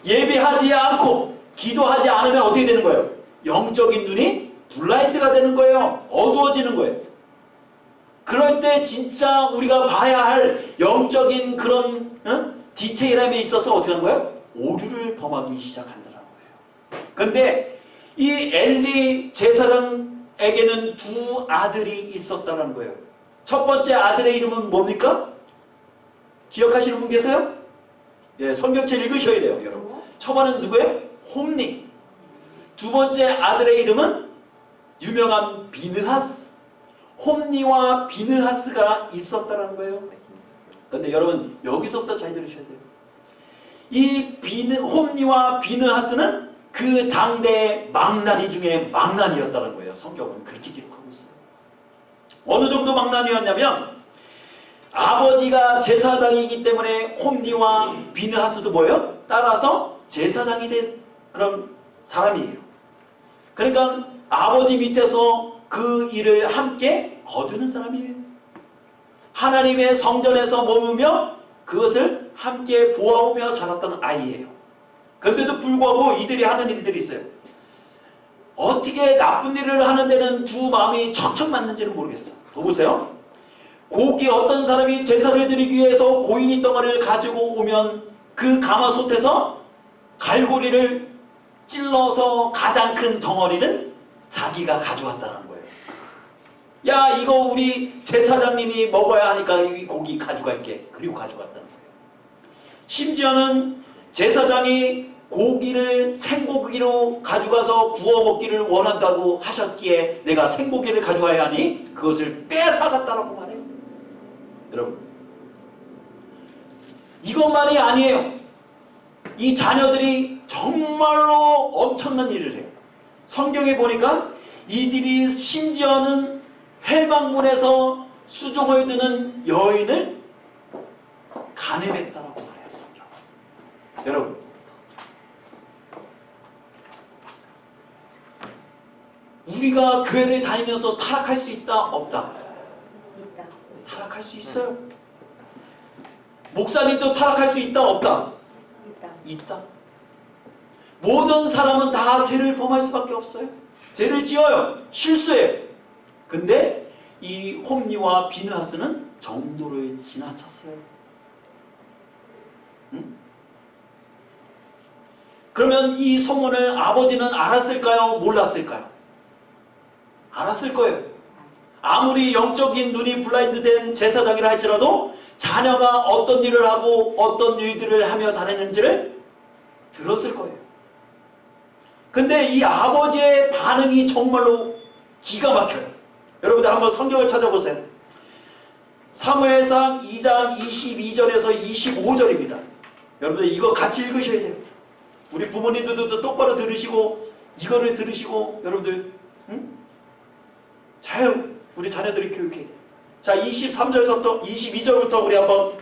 예배하지 않고 기도하지 않으면 어떻게 되는 거예요? 영적인 눈이 블라인드가 되는 거예요. 어두워지는 거예요. 그럴 때 진짜 우리가 봐야 할 영적인 그런 디테일함에 있어서 어떻게 하는 거예요? 오류를 범하기 시작한다는 거예요. 그런데 이 엘리 제사장에게는 두 아들이 있었다는 거예요. 첫 번째 아들의 이름은 뭡니까? 기억하시는 분 계세요? 예, 성경책 읽으셔야 돼요, 여러분. 첫 번째는 누구예요? 홈니. 두 번째 아들의 이름은 유명한 비느하스. 홈니와 비느하스가 있었다는 거예요. 그런데 여러분, 여기서부터 잘 들으셔야 돼요. 이 홈니와 비느하스는 그 당대의 망나니 중에 망나니였다는 거예요. 성경은 그렇게 기록하고 있어요. 어느 정도 망나니였냐면 아버지가 제사장이기 때문에 홈니와 비느하스도 뭐예요? 따라서 제사장이 된 그런 사람이에요. 그러니까 아버지 밑에서 그 일을 함께 거두는 사람이에요. 하나님의 성전에서 머무며 그것을 함께 보아오며 자랐던 아이예요. 그런데도 불구하고 이들이 하는 일들이 있어요. 어떻게 나쁜 일을 하는 데는 두 마음이 척척 맞는지는 모르겠어요. 보세요. 고기 어떤 사람이 제사를 드리기 위해서 고인이 덩어리를 가지고 오면 그 가마솥에서 갈고리를 찔러서 가장 큰 덩어리는 자기가 가져왔다는 거예요. 야, 이거 우리 제사장님이 먹어야 하니까 이 고기 가져갈게. 그리고 가져갔다는 거예요. 심지어는 제사장이 고기를 생고기로 가져가서 구워 먹기를 원한다고 하셨기에 내가 생고기를 가져와야 하니 그것을 뺏어갔다라고 말해요. 여러분, 이것만이 아니에요. 이 자녀들이 정말로 엄청난 일을 해요. 성경에 보니까 이들이 심지어는 회막문에서 수종을 드는 여인을 간음했다라고 말해요. 성경. 여러분, 우리가 교회를 다니면서 타락할 수 있다? 없다? 있다. 타락할 수 있어요. 목사님도 타락할 수 있다? 없다? 있다. 있다. 모든 사람은 다 죄를 범할 수밖에 없어요. 죄를 지어요. 실수해요. 근데 이 홈니와 비느하스는 정도를 지나쳤어요. 응? 그러면 이 소문을 아버지는 알았을까요? 몰랐을까요? 알았을 거예요. 아무리 영적인 눈이 블라인드된 제사장이라 할지라도 자녀가 어떤 일을 하고 어떤 일들을 하며 다녔는지를 들었을 거예요. 근데 이 아버지의 반응이 정말로 기가 막혀요. 여러분들 한번 성경을 찾아보세요. 사무엘상 2장 22절에서 25절입니다. 여러분들 이거 같이 읽으셔야 돼요. 우리 부모님들도 똑바로 들으시고 이거를 들으시고 여러분들 잘 우리 자녀들이 교육해야 돼요. 자, 23절부터 22절부터 우리 한번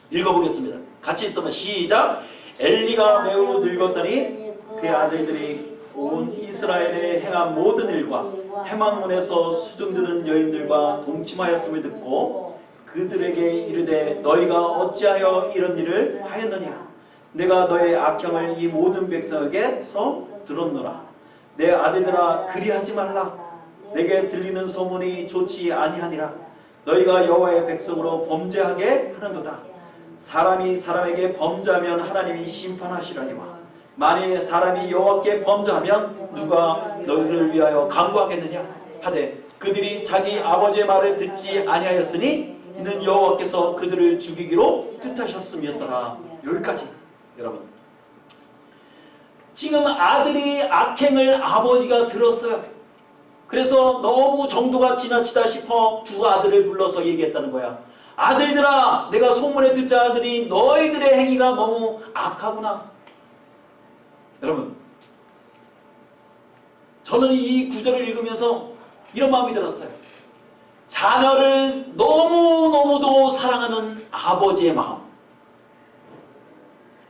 읽어보겠습니다. 같이 있으면 시작. 엘리가 매우 늙었더니 그의 아들들이 온 이스라엘에 행한 모든 일과 해망문에서 수종드는 여인들과 동침하였음을 듣고 그들에게 이르되 너희가 어찌하여 이런 일을 하였느냐. 내가 너의 악행을 이 모든 백성에게서 들었노라. 내 아들들아 그리하지 말라. 내게 들리는 소문이 좋지 아니하니라. 너희가 여호와의 백성으로 범죄하게 하는도다. 사람이 사람에게 범죄하면 하나님이 심판하시려니와 만일 사람이 여호와께 범죄하면 누가 너희를 위하여 강구하겠느냐 하되 그들이 자기 아버지의 말을 듣지 아니하였으니 이는 여호와께서 그들을 죽이기로 뜻하셨음이었더라. 여기까지. 여러분 지금 아들이 악행을 아버지가 들었어요. 그래서 너무 정도가 지나치다 싶어 두 아들을 불러서 얘기했다는 거야. 아들들아 내가 소문에 듣자 하더니 너희들의 행위가 너무 악하구나. 여러분 저는 이 구절을 읽으면서 이런 마음이 들었어요. 자녀를 너무너무도 사랑하는 아버지의 마음,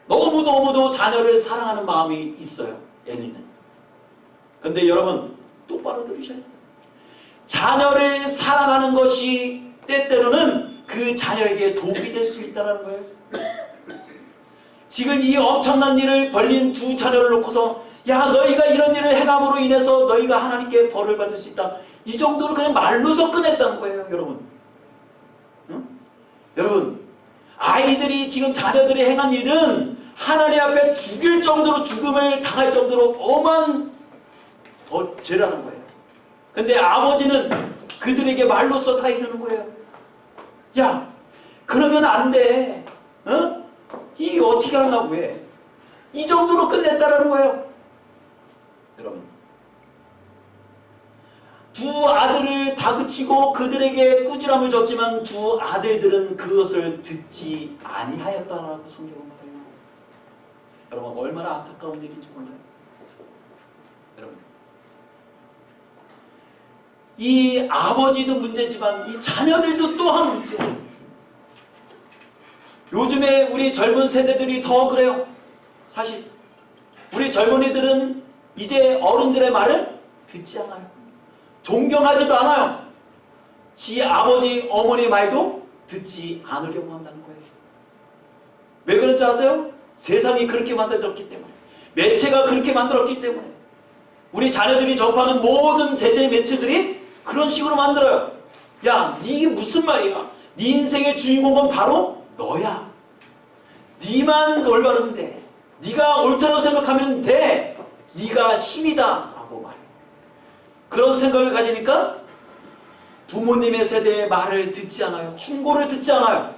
너무너무도 자녀를 사랑하는 마음이 있어요. 엘리는. 근데 여러분 똑바로 들으셔야 돼요. 자녀를 사랑하는 것이 때때로는 그 자녀에게 독이 될 수 있다는 거예요. 지금 이 엄청난 일을 벌린 두 자녀를 놓고서 야 너희가 이런 일을 행함으로 인해서 너희가 하나님께 벌을 받을 수 있다. 이 정도로 그냥 말로서 끝냈다는 거예요. 여러분 응? 여러분 아이들이 지금 자녀들이 행한 일은 하나님 앞에 죽일 정도로 죽음을 당할 정도로 엄한 죄라는 거예요. 근데 아버지는 그들에게 말로써 다 이러는 거예요. 야 그러면 안 돼. 어? 이게 어떻게 하려고 해. 이 정도로 끝냈다라는 거예요. 여러분 두 아들을 다그치고 그들에게 꾸지람을 줬지만 두 아들들은 그것을 듣지 아니하였다라고 성경은 말해요. 여러분 얼마나 안타까운 일인지 몰라요. 여러분 이 아버지도 문제지만 이 자녀들도 또한 문제예요. 요즘에 우리 젊은 세대들이 더 그래요. 사실 우리 젊은이들은 이제 어른들의 말을 듣지 않아요. 존경하지도 않아요. 지 아버지 어머니 말도 듣지 않으려고 한다는 거예요. 왜 그런지 아세요? 세상이 그렇게 만들어졌기 때문에, 매체가 그렇게 만들었기 때문에, 우리 자녀들이 접하는 모든 대체 매체들이 그런 식으로 만들어요. 야, 이게 무슨 말이야? 네 인생의 주인공은 바로 너야. 네만 올바르면 돼. 네가 옳다고 생각하면 돼. 네가 신이다 라고 말해요. 그런 생각을 가지니까 부모님의 세대의 말을 듣지 않아요. 충고를 듣지 않아요.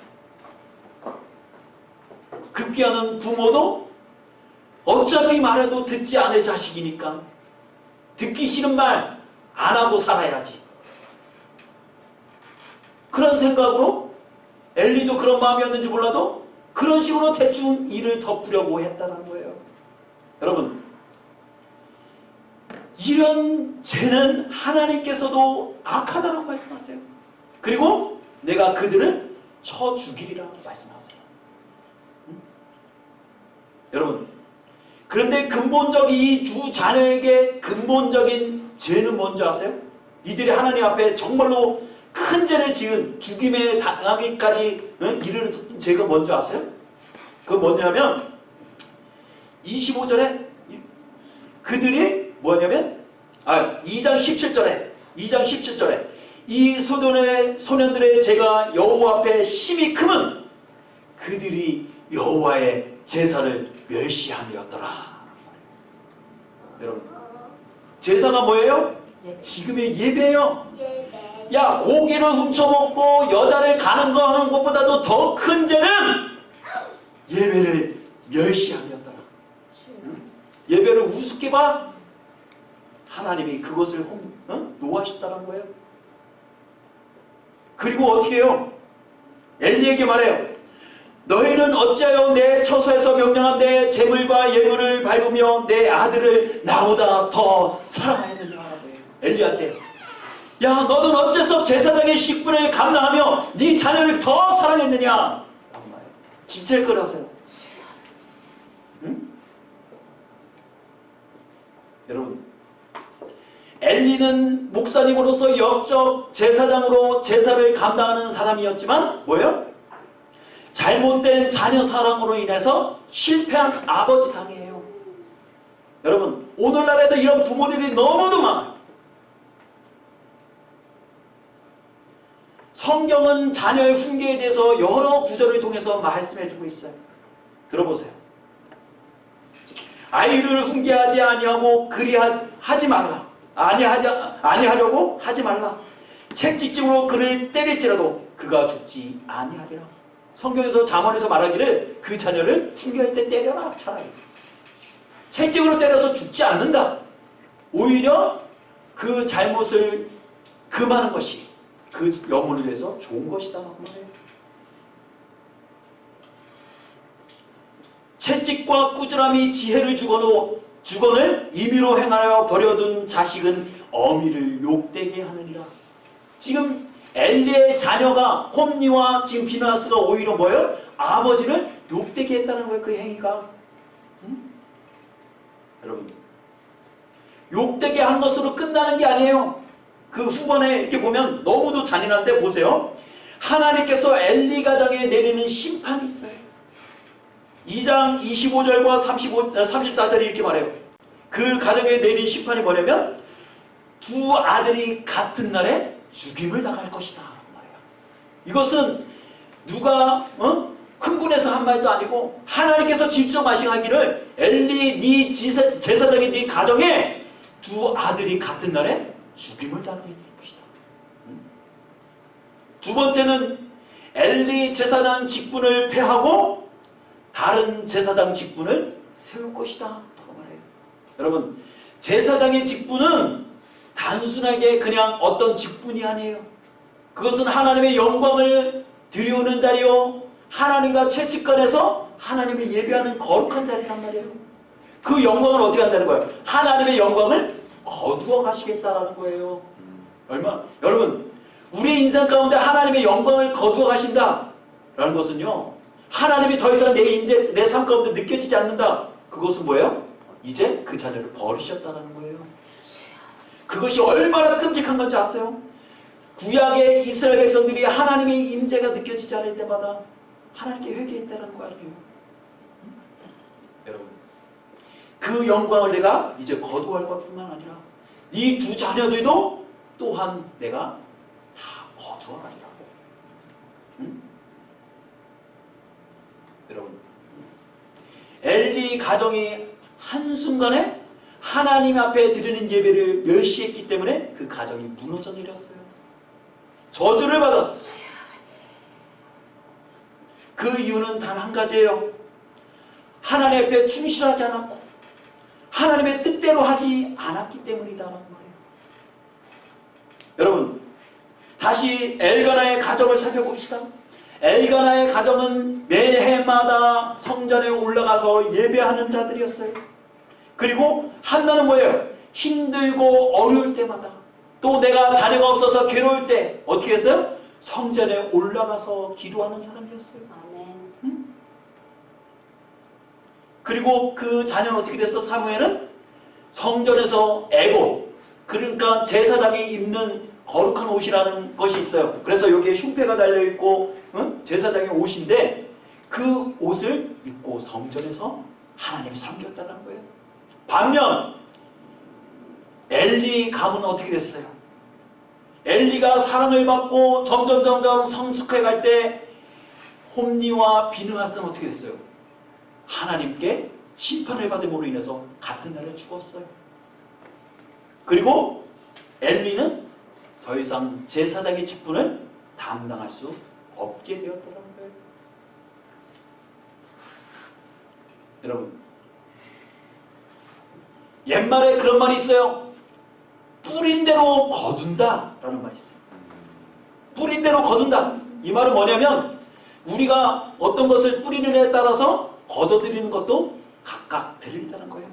급기야는 부모도 어차피 말해도 듣지 않을 자식이니까 듣기 싫은 말 안 하고 살아야지. 그런 생각으로 엘리도 그런 마음이었는지 몰라도 그런 식으로 대충 일을 덮으려고 했다는 거예요. 여러분 이런 죄는 하나님께서도 악하다고 말씀하세요. 그리고 내가 그들을 쳐 죽이리라고 말씀하세요. 여러분 그런데 근본적인 이 두 자녀에게 근본적인 죄는 뭔지 아세요? 이들이 하나님 앞에 정말로 큰 죄를 지은 죽임에 당하기까지 이르는 죄가 뭔지 아세요? 그건 뭐냐면 25절에 그들이 뭐냐면 2장 17절에 이 소년들의 죄가 여호와 앞에 심히 크면 그들이 여호와의 제사를 멸시함이었더라. 여러분 제사가 뭐예요? 지금의 예배예요. 예배. 야, 고기를 훔쳐먹고 여자를 가는 거 하는 것보다도 더 큰 죄는 예배를 멸시함이었더라. 예배를 우습게 봐? 하나님이 그것을 노하셨다는 거예요. 그리고 어떻게 해요? 엘리에게 말해요. 너희는 어찌하여 내 처소에서 명령한 내 재물과 예물을 밟으며 내 아들을 나보다 더 사랑하였느냐. 엘리한테, 야, 너는 어째서 제사장의 식분을 감당하며 네 자녀를 더 사랑했느냐. 라고 말해요. 진짜일 거라서요. 응? 여러분, 엘리는 목사님으로서 역적 제사장으로 제사를 감당하는 사람이었지만 뭐예요? 잘못된 자녀 사랑으로 인해서 실패한 아버지 상이에요. 여러분, 오늘날에도 이런 부모들이 너무도 많아요. 성경은 자녀의 훈계에 대해서 여러 구절을 통해서 말씀해주고 있어요. 들어보세요. 아이를 훈계하지 아니하고 그리하지 말라. 아니하려고 하지 말라. 책찍증으로 그를 때릴지라도 그가 죽지 아니하리라. 성경에서 잠언에서 말하기를 그 자녀를 훈계할 때 때려라. 차라리 채찍으로 때려서 죽지 않는다. 오히려 그 잘못을 금하는 것이 그 영혼을 위해서 좋은 것이다. 말해요. 채찍과 꾸지람이 지혜를 주거늘 임의로 행하여 버려둔 자식은 어미를 욕되게 하느니라. 지금 엘리의 자녀가 홈니와 지금 비나스가 오히려 뭐예요? 아버지를 욕되게 했다는 거예요. 그 행위가. 여러분, 욕되게 한 것으로 끝나는 게 아니에요. 그 후반에 이렇게 보면 너무도 잔인한데 보세요. 하나님께서 엘리 가정에 내리는 심판이 있어요. 2장 25절과 34절이 이렇게 말해요. 그 가정에 내린 심판이 뭐냐면 두 아들이 같은 날에 죽임을 당할 것이다. 이것은 누가 흥분해서 한 말도 아니고 하나님께서 직접 말씀하기를 엘리 네 제사장이 네 가정에 두 아들이 같은 날에 죽임을 당하게 될 것이다. 두 번째는 엘리 제사장 직분을 폐하고 다른 제사장 직분을 세울 것이다. 라고 말해요. 여러분, 제사장의 직분은 단순하게 그냥 어떤 직분이 아니에요. 그것은 하나님의 영광을 드리우는 자리요, 하나님과 최측간에서 하나님의 예배하는 거룩한 자리란 말이에요. 그 영광을 어떻게 한다는 거예요? 하나님의 영광을 거두어 가시겠다라는 거예요. 여러분, 우리의 인생 가운데 하나님의 영광을 거두어 가신다라는 것은요, 하나님이 더 이상 내 삶 가운데 느껴지지 않는다. 그것은 뭐예요? 이제 그 자녀를 버리셨다는 거예요. 그것이 얼마나 끔찍한 건지 아세요? 구약의 이스라엘 백성들이 하나님의 임재가 느껴지지 않을 때마다 하나님께 회개했다는 거 아니에요? 여러분, 그 영광을 내가 이제 거두할 것뿐만 아니라 이 두 자녀들도 또한 내가 다 거두어가리라. 여러분, 엘리 가정이 한순간에 하나님 앞에 드리는 예배를 멸시했기 때문에 그 가정이 무너져 내렸어요. 저주를 받았어요. 그 이유는 단 한 가지예요. 하나님 앞에 충실하지 않았고 하나님의 뜻대로 하지 않았기 때문이다라는 거예요. 여러분, 다시 엘가나의 가정을 살펴봅시다. 엘가나의 가정은 매해마다 성전에 올라가서 예배하는 자들이었어요. 그리고 한나는 뭐예요? 힘들고 어려울 때마다, 또 내가 자녀가 없어서 괴로울 때 어떻게 했어요? 성전에 올라가서 기도하는 사람이었어요. 아멘. 그리고 그 자녀는 어떻게 됐어? 사무엘은 성전에서 에봇, 그러니까 제사장이 입는 거룩한 옷이라는 것이 있어요. 그래서 여기에 흉패가 달려있고 제사장의 옷인데 그 옷을 입고 성전에서 하나님을 섬겼다는 거예요. 반면 엘리 가문은 어떻게 됐어요? 엘리가 사랑을 받고 점점 성숙해 갈 때 홈니와 비느하스는 어떻게 됐어요? 하나님께 심판을 받음으로 인해서 같은 날에 죽었어요. 그리고 엘리는 더 이상 제사장의 직분을 담당할 수 없게 되었다는 거예요. 여러분, 옛말에 그런 말이 있어요. 뿌린 대로 거둔다 라는 말이 있어요. 뿌린 대로 거둔다. 이 말은 뭐냐면 우리가 어떤 것을 뿌리는 에 따라서 거둬들이는 것도 각각 들린다는 거예요.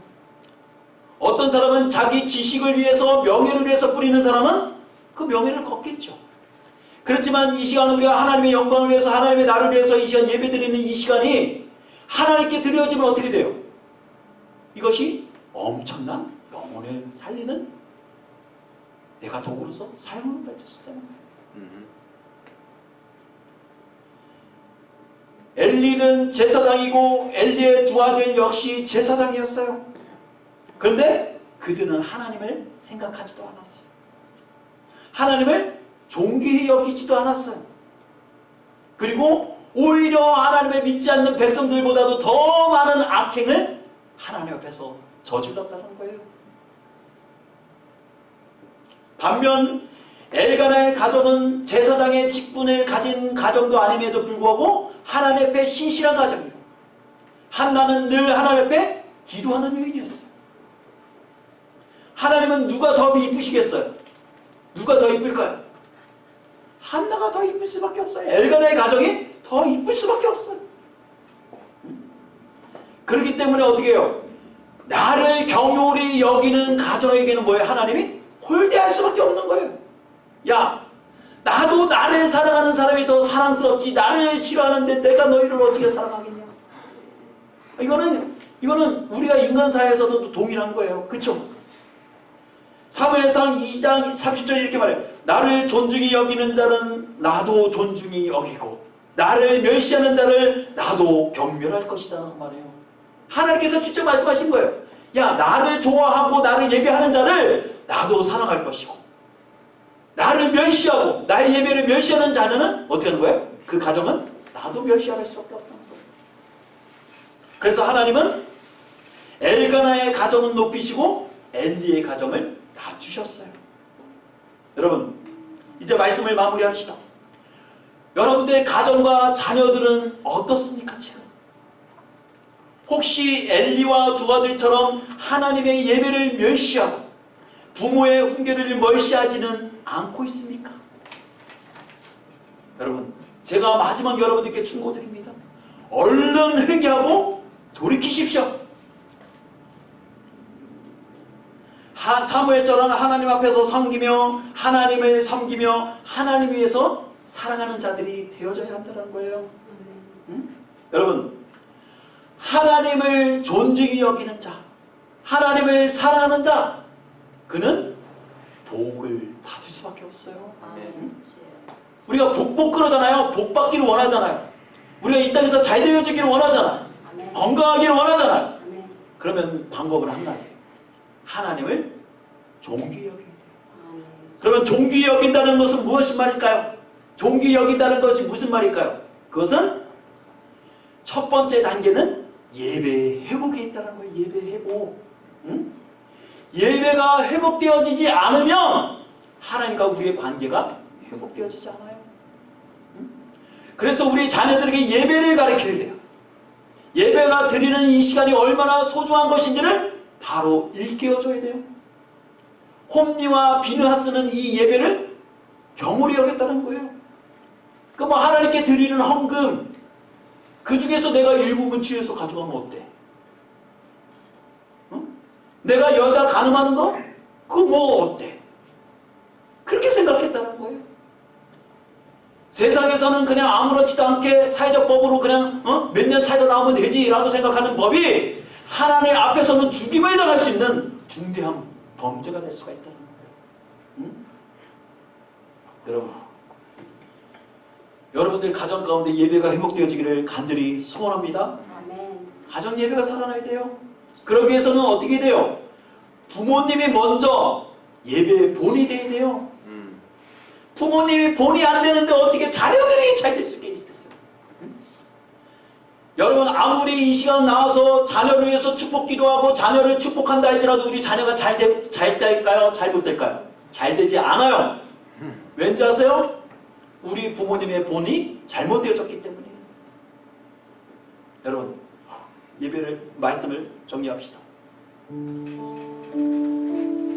어떤 사람은 자기 지식을 위해서, 명예를 위해서 뿌리는 사람은 그 명예를 걷겠죠. 그렇지만 이 시간 우리가 하나님의 영광을 위해서, 하나님의 나를 위해서 이 시간 예배드리는 이 시간이 하나님께 드려지면 어떻게 돼요? 이것이 엄청난 영혼을 살리는 내가 도구로서 사용을 받았을 때는 거예요. 엘리는 제사장이고 엘리의 두 아들 역시 제사장이었어요. 그런데 그들은 하나님을 생각하지도 않았어요. 하나님을 존귀히 여기지도 않았어요. 그리고 오히려 하나님을 믿지 않는 백성들보다도 더 많은 악행을 하나님 앞에서 저질렀다는 거예요. 반면 엘가나의 가정은 제사장의 직분을 가진 가정도 아님에도 불구하고 하나님 앞에 신실한 가정이에요. 한나는 늘 하나님 앞에 기도하는 여인이었어요. 하나님은 누가 더 이쁘시겠어요? 누가 더 이쁠까요? 한나가 더 이쁠 수밖에 없어요. 엘가나의 가정이 더 이쁠 수밖에 없어요. 그렇기 때문에 어떻게 해요? 나를 경홀히 여기는 가정에게는 뭐예요? 하나님이 홀대할 수밖에 없는 거예요. 야, 나도 나를 사랑하는 사람이 더 사랑스럽지, 나를 싫어하는데 내가 너희를 어떻게 사랑하겠냐? 이거는 우리가 인간사회에서도 동일한 거예요. 그쵸? 사무엘상 2장 30절 이렇게 말해요. 나를 존중히 여기는 자는 나도 존중히 여기고 나를 멸시하는 자를 나도 경멸할 것이다 라고 말해요. 하나님께서 직접 말씀하신 거예요. 야, 나를 좋아하고 나를 예배하는 자를 나도 사랑할 것이고 나를 멸시하고 나의 예배를 멸시하는 자는 어떻게 하는 거예요? 그 가정은 나도 멸시할 수밖에 없다는 거예요. 그래서 하나님은 엘가나의 가정은 높이시고 엘리의 가정을 낮추셨어요. 여러분, 이제 말씀을 마무리합시다. 여러분들의 가정과 자녀들은 어떻습니까 지금? 혹시 엘리와 두 아들처럼 하나님의 예배를 멸시하고 부모의 훈계를 멸시하지는 않고 있습니까? 여러분, 제가 마지막 여러분들께 충고드립니다. 얼른 회개하고 돌이키십시오. 사무엘처럼 하나님 앞에서 섬기며 하나님을 섬기며 하나님 위해서 살아가는 자들이 되어져야 한다는 거예요. 응? 여러분, 하나님을 존중히 여기는 자, 하나님을 사랑하는 자, 그는 복을 받을 수밖에 없어요. 응? 우리가 복 그러잖아요. 복 받기를 원하잖아요. 우리가 이 땅에서 잘 되어지기를 원하잖아요. 건강하기를 원하잖아요. 그러면 방법은 한 가지예요. 하나님을 존귀히 여겨야 돼요. 그러면 존귀히 여긴다는 것은 무엇인 말일까요? 존귀히 여긴다는 것이 무슨 말일까요? 그것은 첫 번째 단계는 예배의 회복에 있다는 거예요. 예배의 회복. 응? 예배가 회복되어지지 않으면 하나님과 우리의 관계가 회복되어지지 않아요. 응? 그래서 우리 자녀들에게 예배를 가르쳐야 돼요. 예배가 드리는 이 시간이 얼마나 소중한 것인지를 바로 일깨워줘야 돼요. 홈리와 비느하스는 이 예배를 경홀히 여겼다는 거예요. 그 뭐 하나님께 드리는 헌금, 그 중에서 내가 일부분 취해서 가져가면 어때? 어? 내가 여자 간음하는 거? 그거 뭐 어때? 그렇게 생각했다는 거예요. 세상에서는 그냥 아무렇지도 않게 사회적 법으로 그냥 몇 년 살다 나오면 되지라고 생각하는 법이 하나님 앞에서는 죽임을 당할 수 있는 중대한 범죄가 될 수가 있다는 거예요. 응? 여러분들 가정 가운데 예배가 회복되어지기를 간절히 소원합니다. 아멘. 가정 예배가 살아나야 돼요. 그러기 위해서는 어떻게 돼요? 부모님이 먼저 예배의 본이 돼야 돼요. 부모님이 본이 안 되는데 어떻게 자녀들이 잘 될 수 있겠어요? 응? 여러분, 아무리 이 시간 나와서 자녀를 위해서 축복 기도하고 자녀를 축복한다 할지라도 우리 자녀가 잘 될까요? 잘 못 될까요? 잘 되지 않아요. 왠지 아세요? 우리 부모님의 본이 잘못되어졌기 때문이에요. 여러분, 말씀을 정리합시다.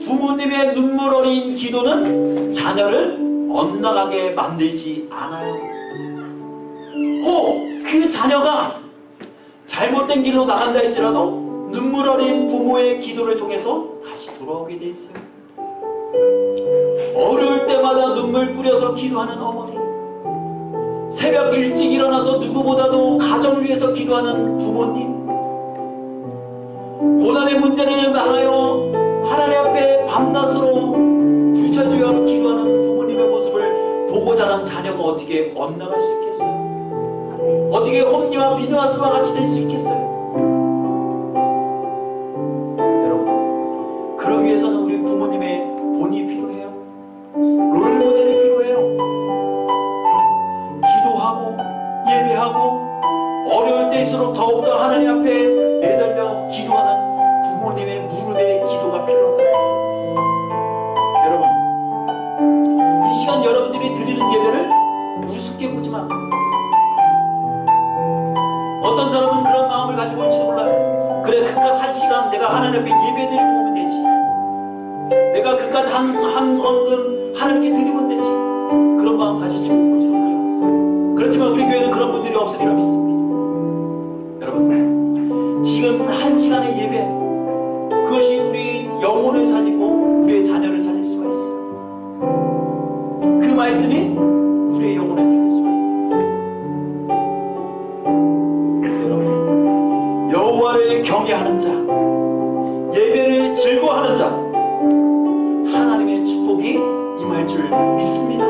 부모님의 눈물 어린 기도는 자녀를 엇나가게 만들지 않아요. 혹 그 자녀가 잘못된 길로 나간다 할지라도 눈물 어린 부모의 기도를 통해서 다시 돌아오게 돼 있어요. 어려울 때마다 눈물 뿌려서 기도하는 어머니, 새벽 일찍 일어나서 누구보다도 가정을 위해서 기도하는 부모님, 고난의 문제를 당하여 하나님 앞에 밤낮으로 부처주여로 기도하는 부모님의 모습을 보고 자란 자녀가 어떻게 엇나갈 수 있겠어요? 어떻게 홈리와 비누아스와 같이 될 수 있겠어요? 여러분, 그러기 위해서는 우리 부모님의 본이 필요해요. 롤모델이 필요해요. 기도하고 예배하고 어려울 때일수록 더욱더 하나님 앞에 내달려 기도하는 부모님의 무릎의 기도가 필요하다. 여러분, 이 시간 여러분들이 드리는 예배를 우습게 보지 마세요. 어떤 사람은 그런 마음을 가지고 올지도 몰라요. 그래, 그깟 한 시간 내가 하나님 앞에 예배 드리고 오면 되지. 내가 그깟 한 헌금 하나님께 드리면 되지. 그런 마음 가지고 올지도 몰라요. 그렇지만 우리 교회는 그런 분들이 없으리라 믿습니다. 여러분, 지금 한 시간의 예배, 그것이 우리 영혼을 살리고 우리의 자녀를 살릴 수가 있어요. 그 말씀이 우리의 영혼을 살릴 수가 있어요. 여러분, 여호와를 경외하는 자, 예배를 즐거워하는 자, 하나님의 축복이 임할 줄 믿습니다.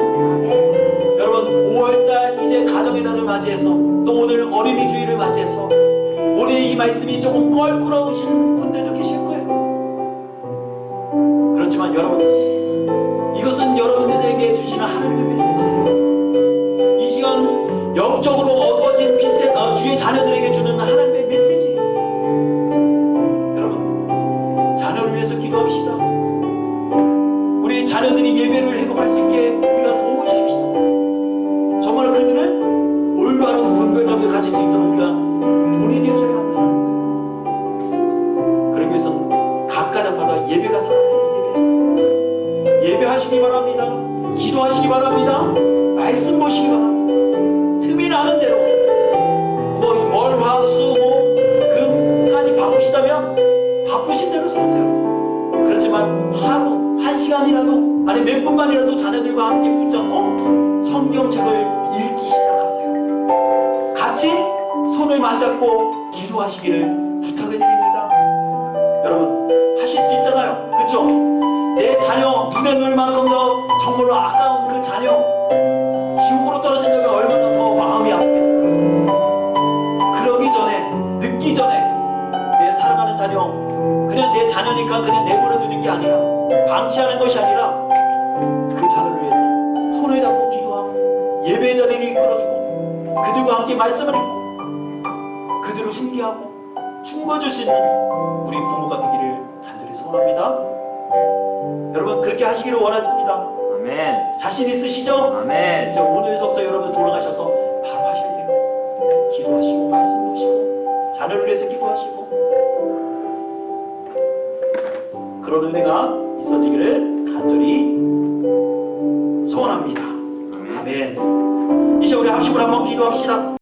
여러분, 5월달 이제 가정의 달을 맞이해서 또 오늘 어린이 주일을 맞이해서 오늘 이 말씀이 조금 껄끄러우신 분들도 계실 거예요. 그렇지만 여러분, 이것은 여러분에게 주시는 하나님의 메시지예요. 이 시간 영적으로 어두워진 주의 자녀들에게 주는 하나님의 메시지예요. 여러분, 자녀를 위해서 기도합시다. 우리 자녀들이 예배를 회복할 수 있게 우리가 도우십시다. 정말 그들을 올바른 분별력을 가질 수 있도록 우리가 돈이 되어줘야 한다는 거예요. 그러기 위해서는 각 가정마다 예배가 살아나는 예배, 예배하시기 바랍니다. 기도하시기 바랍니다. 말씀 보시기 바랍니다. 틈이 나는 대로 월, 화, 수, 목, 금까지 바쁘시다면 바쁘신 대로 사세요. 그렇지만 하루 한 시간이라도 아니 몇 분만이라도 자녀들과 함께 붙잡고 성경책을 읽기 시작하세요. 같이 손을 맞잡고 기도하시기를 부탁을 드립니다. 여러분, 하실 수 있잖아요. 그렇죠? 내 자녀 눈에 넣을 만큼 더 정말로 아까운 그 자녀 지옥으로 떨어진다면 얼마나 더 마음이 아프겠어요. 그러기 전에, 늦기 전에 내 사랑하는 자녀, 그냥 내 자녀니까 그냥 내버려 두는 게 아니라, 방치하는 것이 아니라 그 자녀를 위해서 손을 잡고 기도하고 예배 자리를 이끌어주고 그들과 함께 말씀을 읽고 그들을 훈계하고 충고줄 수 있는 우리 부모가 되기를 간절히 소원합니다. 여러분, 그렇게 하시기를 원합니다. 아멘. 자신 있으시죠? 아멘. 이제 오늘부터 여러분 돌아가셔서 바로 하셔야 돼요. 기도하시고 말씀 보시고 자녀를 위해서 기도하시고 그런 은혜가 있어지기를 간절히 소원합니다. 아멘. 이제 우리 합심으로 한번 기도합시다.